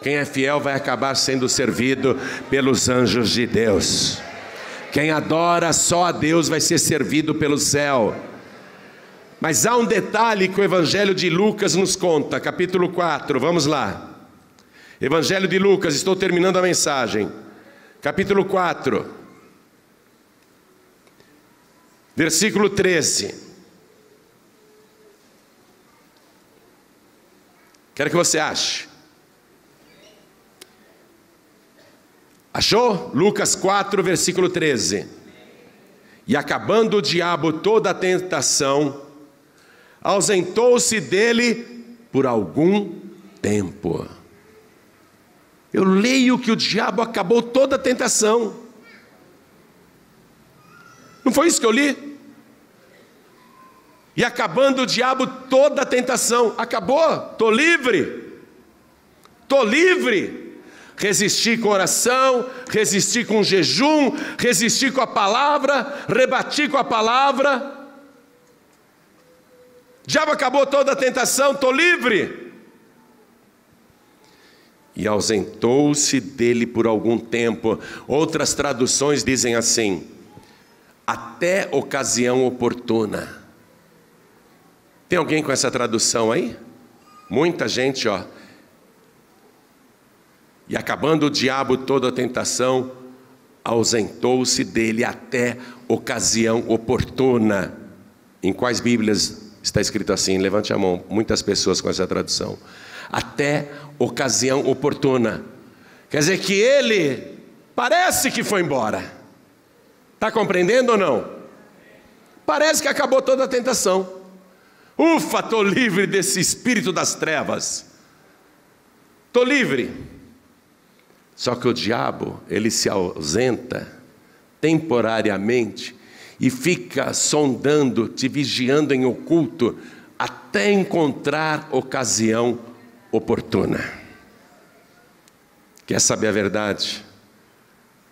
Quem é fiel vai acabar sendo servido pelos anjos de Deus. Quem adora só a Deus vai ser servido pelo céu. Mas há um detalhe que o Evangelho de Lucas nos conta, capítulo 4, vamos lá. Evangelho de Lucas, estou terminando a mensagem. Capítulo 4, versículo 13. Quero que você ache. Achou? Lucas 4, versículo 13. E acabando o diabo toda a tentação, ausentou-se dele por algum tempo. Eu leio que o diabo acabou toda a tentação. Não foi isso que eu li? E acabando o diabo toda a tentação. Acabou, estou livre. Estou livre. Resisti com oração, resisti com jejum, resisti com a palavra, rebati com a palavra. diabo acabou toda a tentação, estou livre. E ausentou-se dele por algum tempo. Outras traduções dizem assim: até ocasião oportuna. Tem alguém com essa tradução aí? Muita gente, ó. E acabando o diabo toda a tentação, ausentou-se dele até ocasião oportuna. Em quais Bíblias está escrito assim? Levante a mão. Muitas pessoas com essa tradução. Até ocasião oportuna. Quer dizer que ele parece que foi embora. Está compreendendo ou não? Parece que acabou toda a tentação. Ufa, estou livre desse espírito das trevas. Estou livre. Só que o diabo, ele se ausenta temporariamente e fica sondando, te vigiando em oculto, até encontrar ocasião oportuna. Quer saber a verdade?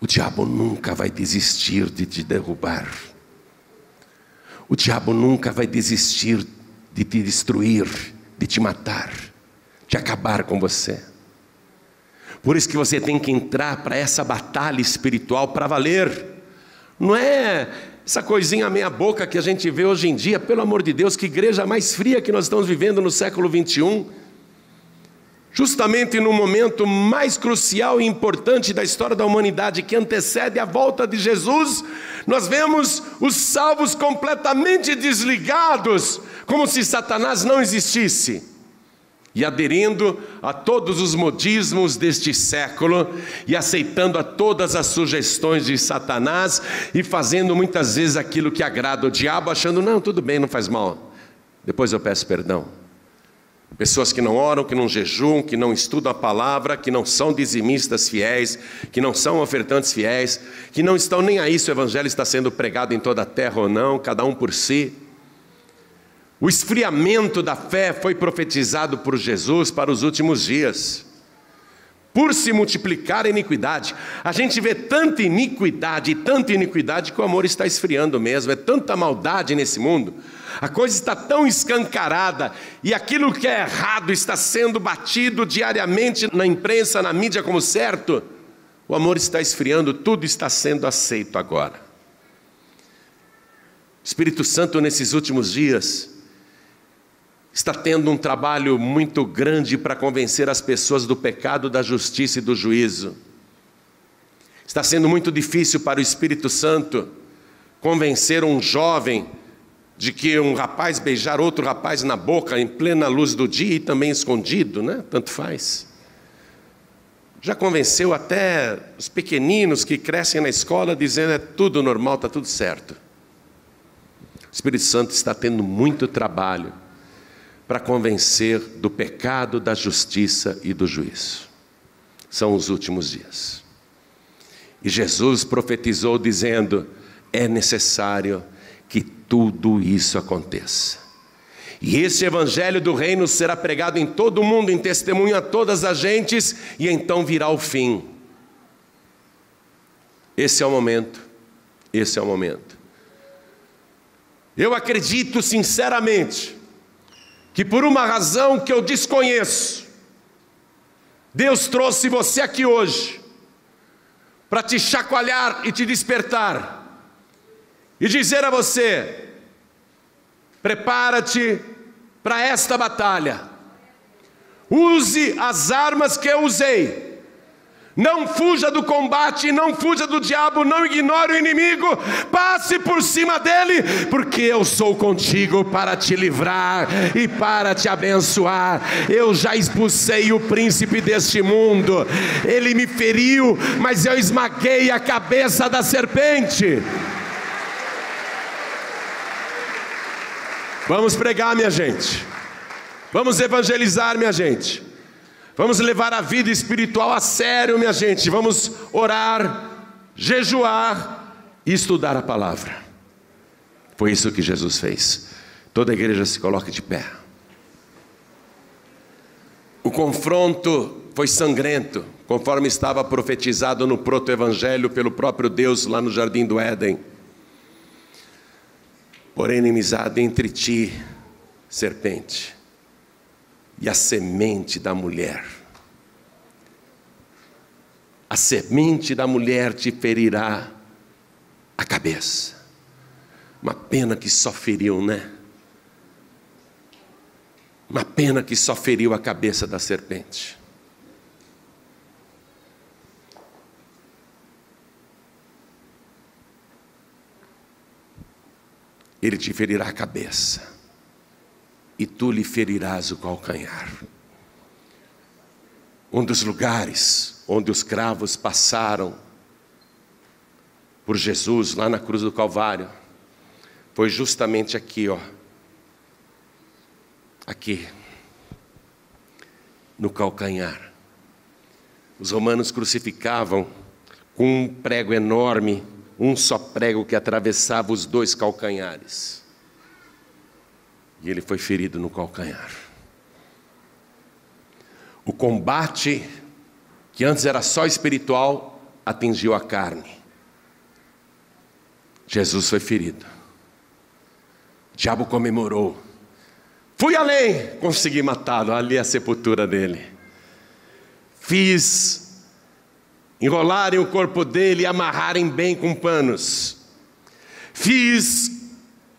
O diabo nunca vai desistir de te derrubar. O diabo nunca vai desistir de te destruir, de te matar, de acabar com você. Por isso que você tem que entrar para essa batalha espiritual para valer. Não é essa coisinha meia boca que a gente vê hoje em dia. Pelo amor de Deus, que igreja mais fria que nós estamos vivendo no século 21. Justamente no momento mais crucial e importante da história da humanidade, que antecede a volta de Jesus, nós vemos os salvos completamente desligados, como se Satanás não existisse, e aderindo a todos os modismos deste século, e aceitando a todas as sugestões de Satanás, e fazendo muitas vezes aquilo que agrada o diabo, achando, não, tudo bem, não faz mal, depois eu peço perdão. Pessoas que não oram, que não jejuam, que não estudam a palavra, que não são dizimistas fiéis, que não são ofertantes fiéis, que não estão nem aí se o evangelho está sendo pregado em toda a terra ou não, cada um por si. O esfriamento da fé foi profetizado por Jesus para os últimos dias. Por se multiplicar a iniquidade, a gente vê tanta iniquidade que o amor está esfriando mesmo, é tanta maldade nesse mundo. A coisa está tão escancarada e aquilo que é errado está sendo batido diariamente na imprensa, na mídia como certo. O amor está esfriando, tudo está sendo aceito agora. O Espírito Santo nesses últimos dias está tendo um trabalho muito grande para convencer as pessoas do pecado, da justiça e do juízo. Está sendo muito difícil para o Espírito Santo convencer um jovem de que um rapaz beijar outro rapaz na boca em plena luz do dia e também escondido, né? Tanto faz. Já convenceu até os pequeninos que crescem na escola dizendo é tudo normal, está tudo certo. O Espírito Santo está tendo muito trabalho para convencer do pecado, da justiça e do juízo. São os últimos dias. E Jesus profetizou dizendo, é necessário que tudo isso aconteça. E esse evangelho do reino será pregado em todo o mundo, em testemunho a todas as gentes, e então virá o fim. Esse é o momento. Esse é o momento. Eu acredito sinceramente que por uma razão que eu desconheço, Deus trouxe você aqui hoje para te chacoalhar e te despertar e dizer a você, prepara-te para esta batalha, use as armas que eu usei, não fuja do combate, não fuja do diabo, não ignore o inimigo, passe por cima dele, porque eu sou contigo para te livrar e para te abençoar. Eu já expulsei o príncipe deste mundo, ele me feriu, mas eu esmaguei a cabeça da serpente. Vamos pregar, minha gente, vamos evangelizar, minha gente, vamos levar a vida espiritual a sério, minha gente, vamos orar, jejuar e estudar a palavra. Foi isso que Jesus fez. Toda a igreja se coloca de pé. O confronto foi sangrento, conforme estava profetizado no proto-evangelho pelo próprio Deus lá no Jardim do Éden. Porém, inimizade entre ti serpente e a semente da mulher. A semente da mulher te ferirá a cabeça. Uma pena que só feriu, né? Uma pena que só feriu a cabeça da serpente. Ele te ferirá a cabeça, e tu lhe ferirás o calcanhar. Um dos lugares onde os cravos passaram por Jesus, lá na cruz do Calvário, foi justamente aqui, ó. Aqui, no calcanhar. Os romanos crucificavam com um prego enorme, um só prego que atravessava os dois calcanhares. E ele foi ferido no calcanhar. O combate, que antes era só espiritual, atingiu a carne. Jesus foi ferido. O diabo comemorou. Fui além, consegui matá-lo, ali é a sepultura dele. Fiz enrolarem o corpo dele e amarrarem bem com panos. Fiz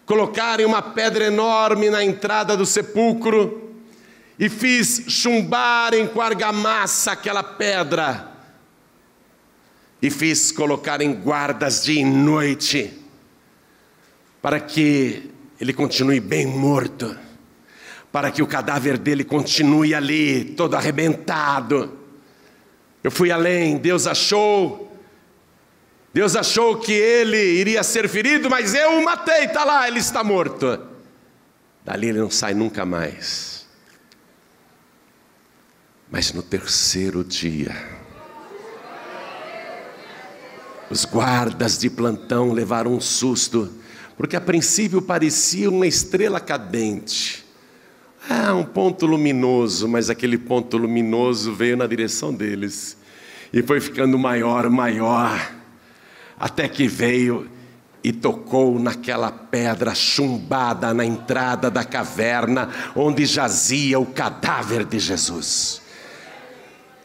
colocarem uma pedra enorme na entrada do sepulcro e fiz chumbarem com argamassa aquela pedra. E fiz colocarem guardas dia e noite para que ele continue bem morto, para que o cadáver dele continue ali, todo arrebentado. Eu fui além, Deus achou que ele iria ser ferido, mas eu o matei, está lá, ele está morto. Dali ele não sai nunca mais. Mas no terceiro dia, os guardas de plantão levaram um susto, porque a princípio parecia uma estrela cadente. Um ponto luminoso, mas aquele ponto luminoso veio na direção deles e foi ficando maior, maior, até que veio e tocou naquela pedra chumbada na entrada da caverna onde jazia o cadáver de Jesus.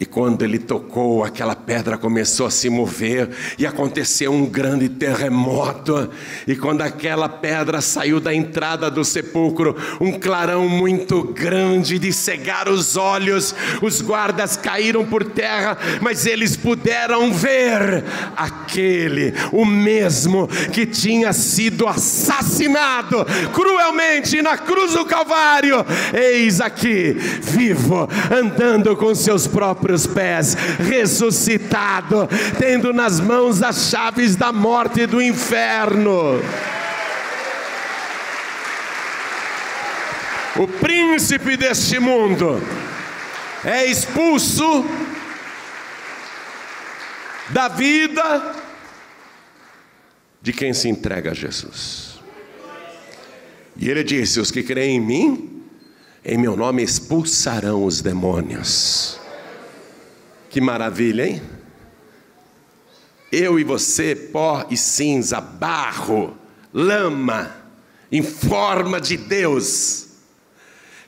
E quando ele tocou, aquela pedra começou a se mover e aconteceu um grande terremoto. E quando aquela pedra saiu da entrada do sepulcro, um clarão muito grande de cegar os olhos, os guardas caíram por terra, mas eles puderam ver o mesmo que tinha sido assassinado cruelmente na cruz do Calvário. Eis aqui, vivo, andando com seus próprios pés, ressuscitado, tendo nas mãos as chaves da morte e do inferno. O príncipe deste mundo é expulso da vida de quem se entrega a Jesus. E ele disse: os que creem em mim, em meu nome expulsarão os demônios. Que maravilha, hein? Eu e você, pó e cinza, barro, lama, em forma de Deus,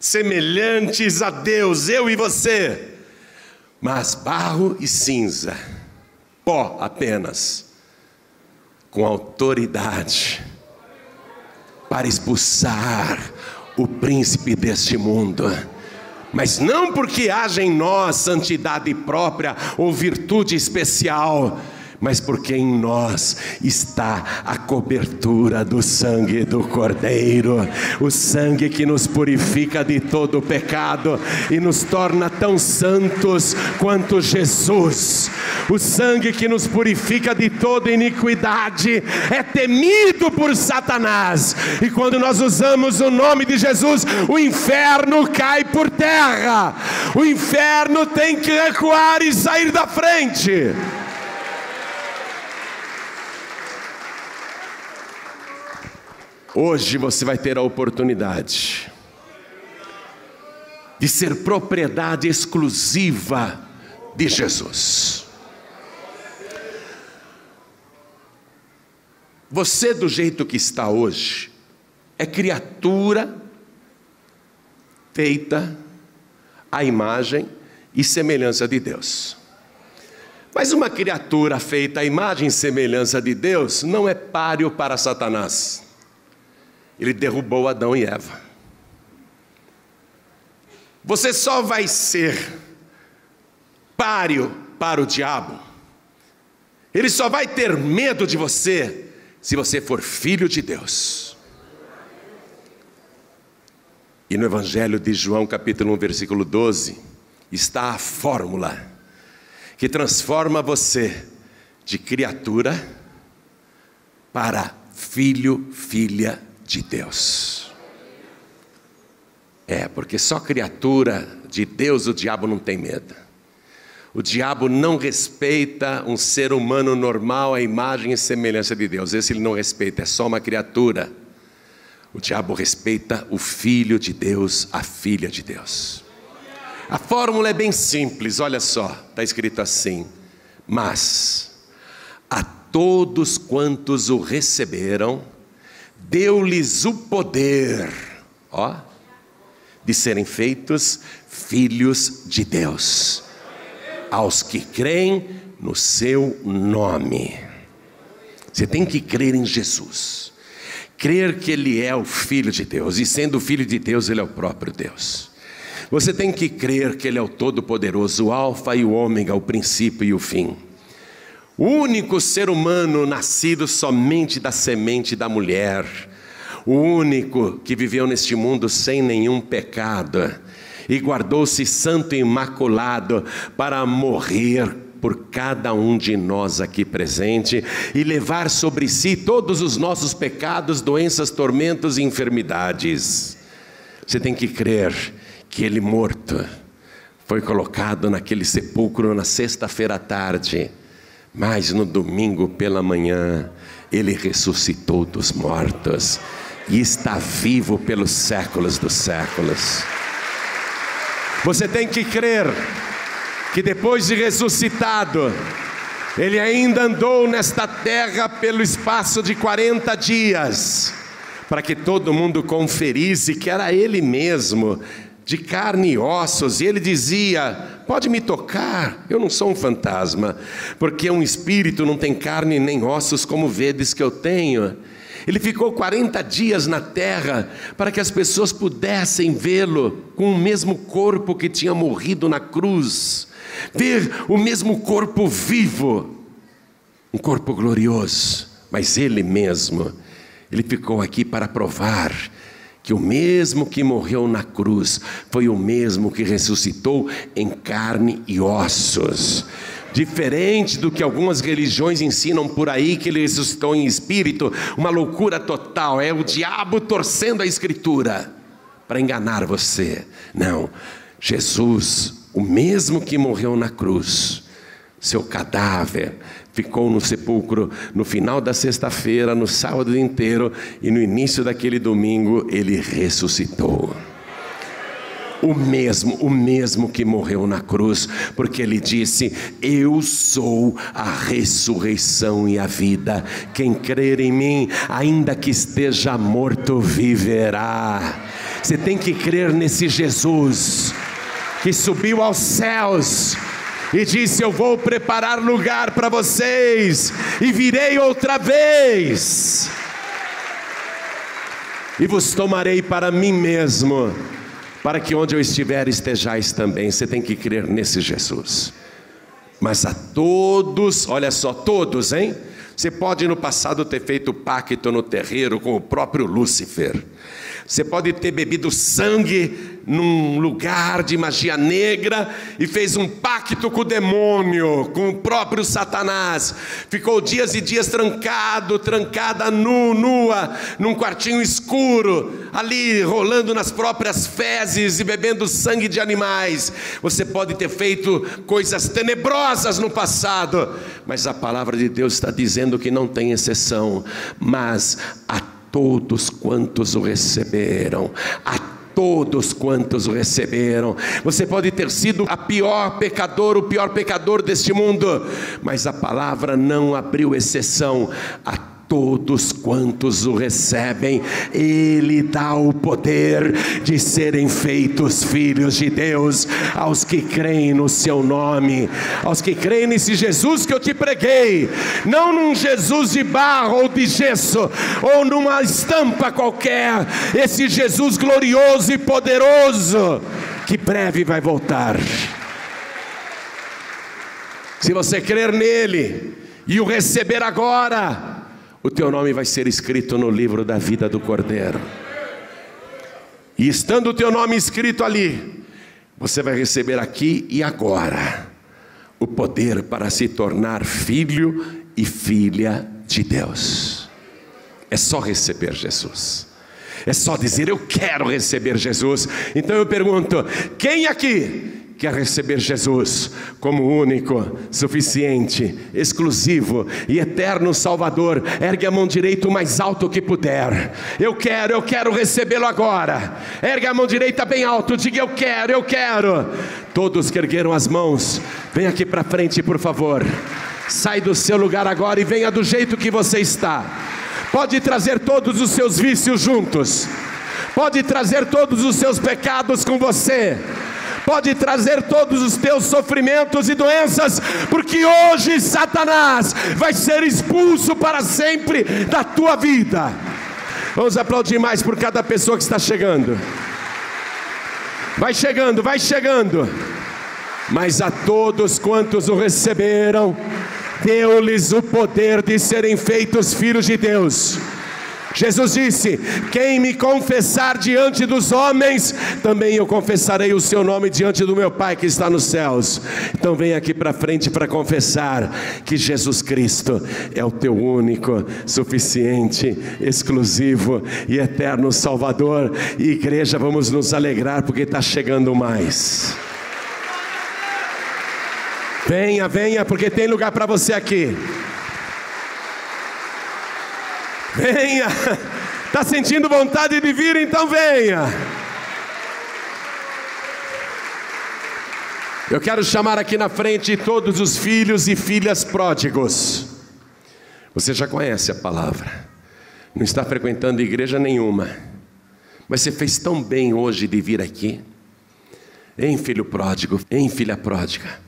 semelhantes a Deus, eu e você, mas barro e cinza, pó apenas, com autoridade, para expulsar o príncipe deste mundo. Mas não porque haja em nós santidade própria ou virtude especial, mas porque em nós está a cobertura do sangue do Cordeiro, o sangue que nos purifica de todo o pecado e nos torna tão santos quanto Jesus. O sangue que nos purifica de toda iniquidade é temido por Satanás, e quando nós usamos o nome de Jesus, o inferno cai por terra. O inferno tem que recuar e sair da frente. Hoje você vai ter a oportunidade de ser propriedade exclusiva de Jesus. Você, do jeito que está hoje, é criatura feita à imagem e semelhança de Deus. Mas uma criatura feita à imagem e semelhança de Deus não é páreo para Satanás. Ele derrubou Adão e Eva. Você só vai ser páreo para o diabo. Ele só vai ter medo de você se você for filho de Deus. E no Evangelho de João, capítulo 1, versículo 12, está a fórmula que transforma você de criatura para filho, filha de Deus. Porque só criatura de Deus o diabo não tem medo. O diabo não respeita um ser humano normal à imagem e semelhança de Deus. Esse ele não respeita, é só uma criatura. O diabo respeita o filho de Deus, a filha de Deus. A fórmula é bem simples, olha só, está escrito assim: mas a todos quantos o receberam, deu-lhes o poder, de serem feitos filhos de Deus, aos que creem no seu nome. Você tem que crer em Jesus, crer que Ele é o Filho de Deus, e sendo o Filho de Deus, Ele é o próprio Deus. Você tem que crer que Ele é o Todo-Poderoso, o Alfa e o Ômega, o princípio e o fim. O único ser humano nascido somente da semente da mulher, o único que viveu neste mundo sem nenhum pecado, e guardou-se santo e imaculado para morrer por cada um de nós aqui presente, e levar sobre si todos os nossos pecados, doenças, tormentos e enfermidades. Você tem que crer que Ele morto foi colocado naquele sepulcro na sexta-feira à tarde, mas no domingo pela manhã Ele ressuscitou dos mortos e está vivo pelos séculos dos séculos. Você tem que crer que depois de ressuscitado, Ele ainda andou nesta terra pelo espaço de 40 dias, para que todo mundo conferisse que era Ele mesmo, de carne e ossos, e Ele dizia: pode me tocar, eu não sou um fantasma, porque um espírito não tem carne nem ossos como vedes que eu tenho. Ele ficou 40 dias na terra, para que as pessoas pudessem vê-lo com o mesmo corpo que tinha morrido na cruz, ver o mesmo corpo vivo, um corpo glorioso, mas Ele mesmo, Ele ficou aqui para provar que o mesmo que morreu na cruz foi o mesmo que ressuscitou em carne e ossos. Diferente do que algumas religiões ensinam por aí, que Ele ressuscitou em espírito, uma loucura total, é o diabo torcendo a Escritura para enganar você. Não, Jesus, o mesmo que morreu na cruz, seu cadáver ficou no sepulcro no final da sexta-feira, no sábado inteiro, e no início daquele domingo Ele ressuscitou. O mesmo que morreu na cruz, porque Ele disse: eu sou a ressurreição e a vida, quem crer em mim, ainda que esteja morto, viverá. Você tem que crer nesse Jesus, que subiu aos céus, e disse: eu vou preparar lugar para vocês, e virei outra vez, e vos tomarei para mim mesmo, para que onde eu estiver estejais também. Você tem que crer nesse Jesus. Mas a todos, olha só, todos, hein? Você pode no passado ter feito pacto no terreiro com o próprio Lúcifer. Você pode ter bebido sangue num lugar de magia negra e fez um pacto com o demônio, com o próprio Satanás. Ficou dias e dias trancada nua, num quartinho escuro, ali rolando nas próprias fezes e bebendo sangue de animais. Você pode ter feito coisas tenebrosas no passado, mas a palavra de Deus está dizendo que não tem exceção. Mas a todos quantos o receberam, todos quantos o receberam. Você pode ter sido o pior pecador deste mundo, mas a palavra não abriu exceção. A todos quantos o recebem, Ele dá o poder de serem feitos filhos de Deus, aos que creem no seu nome, aos que creem nesse Jesus que eu te preguei, não num Jesus de barro ou de gesso, ou numa estampa qualquer, esse Jesus glorioso e poderoso, que breve vai voltar. Se você crer nele e o receber agora, o teu nome vai ser escrito no livro da vida do Cordeiro. E estando o teu nome escrito ali, você vai receber aqui e agora o poder para se tornar filho e filha de Deus. É só receber Jesus. É só dizer: eu quero receber Jesus. Então eu pergunto: quem aqui quer receber Jesus como único, suficiente, exclusivo e eterno Salvador? Ergue a mão direita o mais alto que puder. Eu quero recebê-lo agora. Ergue a mão direita bem alto, diga: eu quero. Todos que ergueram as mãos, vem aqui para frente, por favor. Sai do seu lugar agora e venha do jeito que você está. Pode trazer todos os seus vícios juntos, pode trazer todos os seus pecados com você, pode trazer todos os teus sofrimentos e doenças, porque hoje Satanás vai ser expulso para sempre da tua vida. Vamos aplaudir mais por cada pessoa que está chegando. Vai chegando. Mas a todos quantos o receberam, deu-lhes o poder de serem feitos filhos de Deus. Jesus disse: quem me confessar diante dos homens, também eu confessarei o seu nome diante do meu Pai que está nos céus. Então vem aqui para frente para confessar que Jesus Cristo é o teu único, suficiente, exclusivo e eterno Salvador. E igreja, vamos nos alegrar porque está chegando mais. Venha, porque tem lugar para você aqui. Venha. Está sentindo vontade de vir? Então venha. Eu quero chamar aqui na frente todos os filhos e filhas pródigos. Você já conhece a palavra, não está frequentando igreja nenhuma, mas você fez tão bem hoje de vir aqui. Hein, filho pródigo, hein, filha pródiga.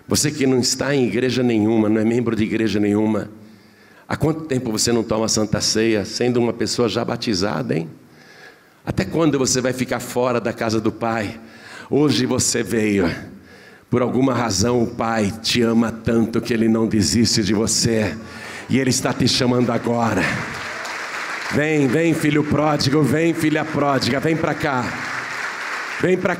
Você que não está em igreja nenhuma, não é membro de igreja nenhuma, há quanto tempo você não toma Santa Ceia, sendo uma pessoa já batizada, hein? Até quando você vai ficar fora da casa do Pai? Hoje você veio, por alguma razão o Pai te ama tanto que Ele não desiste de você, e Ele está te chamando agora. Vem filho pródigo, vem filha pródiga, vem para cá. Vem para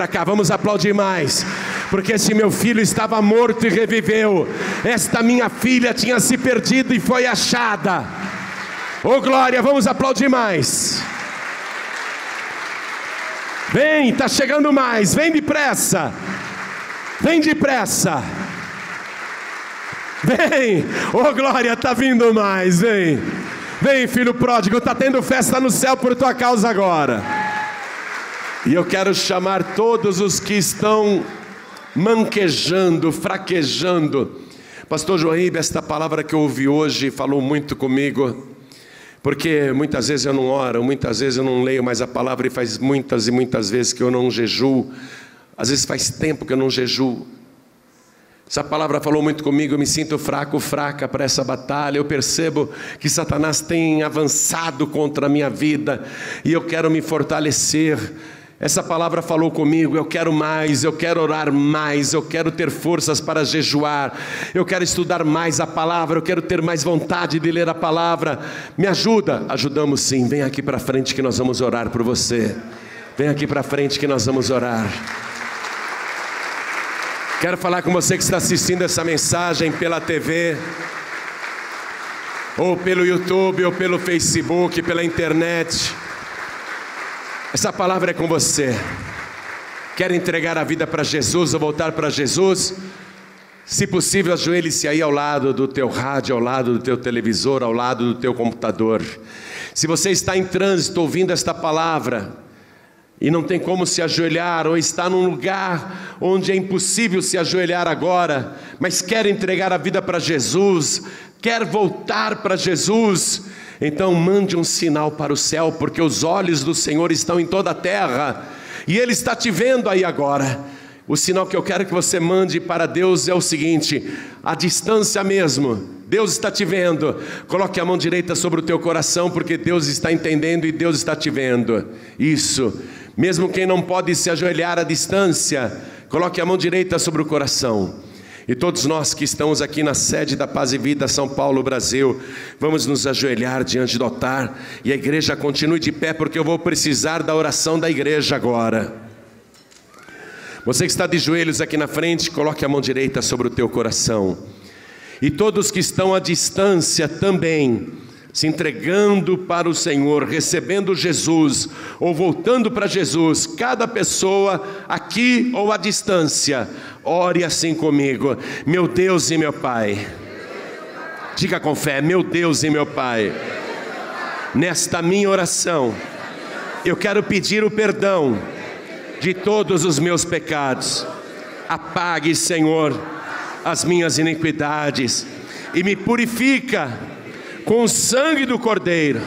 cá, vamos aplaudir mais. Porque esse meu filho estava morto e reviveu, esta minha filha tinha se perdido e foi achada. Oh glória, vamos aplaudir mais. Vem, está chegando mais, vem depressa. Vem, oh glória, está vindo mais, vem filho pródigo, está tendo festa no céu por tua causa agora. E eu quero chamar todos os que estão manquejando, fraquejando. Pastor Joaíbe, esta palavra que eu ouvi hoje falou muito comigo, porque muitas vezes eu não oro, muitas vezes eu não leio mais a palavra, e faz muitas e muitas vezes que eu não jejuo, às vezes faz tempo que eu não jejuo. Essa palavra falou muito comigo, eu me sinto fraca para essa batalha. Eu percebo que Satanás tem avançado contra a minha vida, e eu quero me fortalecer. Essa palavra falou comigo, eu quero mais, eu quero orar mais, eu quero ter forças para jejuar, eu quero estudar mais a palavra, eu quero ter mais vontade de ler a palavra. Me ajuda? Ajudamos sim, vem aqui para frente que nós vamos orar por você. Vem aqui para frente que nós vamos orar. Quero falar com você que está assistindo essa mensagem pela TV, ou pelo YouTube, ou pelo Facebook, pela internet. Essa palavra é com você. Quer entregar a vida para Jesus ou voltar para Jesus? Se possível, ajoelhe-se aí ao lado do teu rádio, ao lado do teu televisor, ao lado do teu computador. Se você está em trânsito ouvindo esta palavra e não tem como se ajoelhar, ou está num lugar onde é impossível se ajoelhar agora, mas quer entregar a vida para Jesus, quer voltar para Jesus, então mande um sinal para o céu, porque os olhos do Senhor estão em toda a terra, e Ele está te vendo aí agora. O sinal que eu quero que você mande para Deus é o seguinte: a distância mesmo, Deus está te vendo. Coloque a mão direita sobre o teu coração, porque Deus está entendendo e Deus está te vendo. Isso, mesmo quem não pode se ajoelhar à distância, coloque a mão direita sobre o coração. E todos nós que estamos aqui na sede da Paz e Vida São Paulo, Brasil, vamos nos ajoelhar diante do altar, e a igreja continue de pé, porque eu vou precisar da oração da igreja agora. Você que está de joelhos aqui na frente, coloque a mão direita sobre o teu coração. E todos que estão à distância também, se entregando para o Senhor, recebendo Jesus, ou voltando para Jesus, cada pessoa aqui ou à distância, ore assim comigo: meu Deus e meu Pai. Diga com fé: meu Deus e meu Pai, nesta minha oração, eu quero pedir o perdão de todos os meus pecados. Apague, Senhor, as minhas iniquidades e me purifica com o sangue do Cordeiro,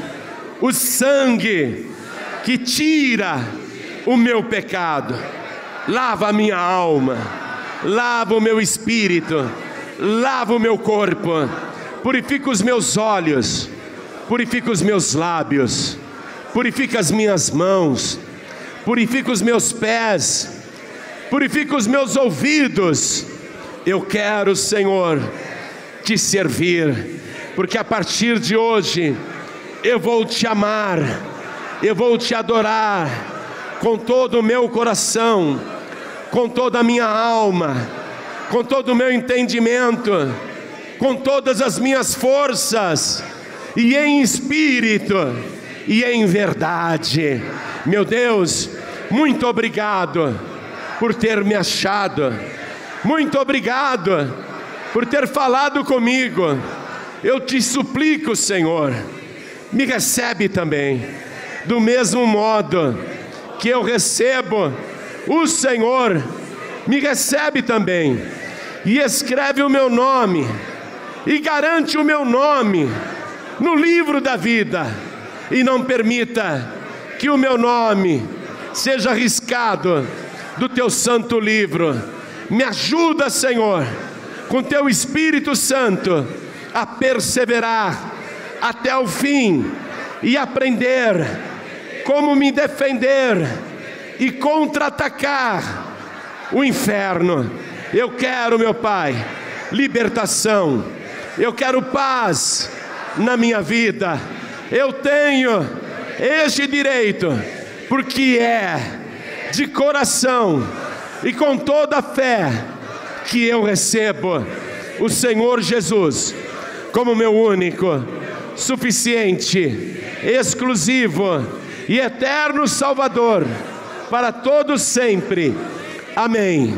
o sangue que tira o meu pecado. Lava a minha alma, lava o meu espírito, lava o meu corpo, purifica os meus olhos, purifica os meus lábios, purifica as minhas mãos, purifica os meus pés, purifica os meus ouvidos. Eu quero, Senhor, te servir, porque a partir de hoje eu vou te amar, eu vou te adorar com todo o meu coração, com toda a minha alma, com todo o meu entendimento, com todas as minhas forças, e em espírito e em verdade. Meu Deus, muito obrigado por ter me achado, muito obrigado por ter falado comigo. Eu te suplico, Senhor, me recebe também, do mesmo modo que eu recebo o Senhor, me recebe também, e escreve o meu nome, e garante o meu nome no livro da vida, e não permita que o meu nome seja riscado do teu santo livro. Me ajuda, Senhor, com teu Espírito Santo, a perseverar até o fim e aprender como me defender e contra-atacar o inferno. Eu quero, meu Pai, libertação, eu quero paz na minha vida. Eu tenho este direito, porque é de coração e com toda a fé que eu recebo o Senhor Jesus como meu único, suficiente, exclusivo e eterno Salvador para todos sempre. Amém.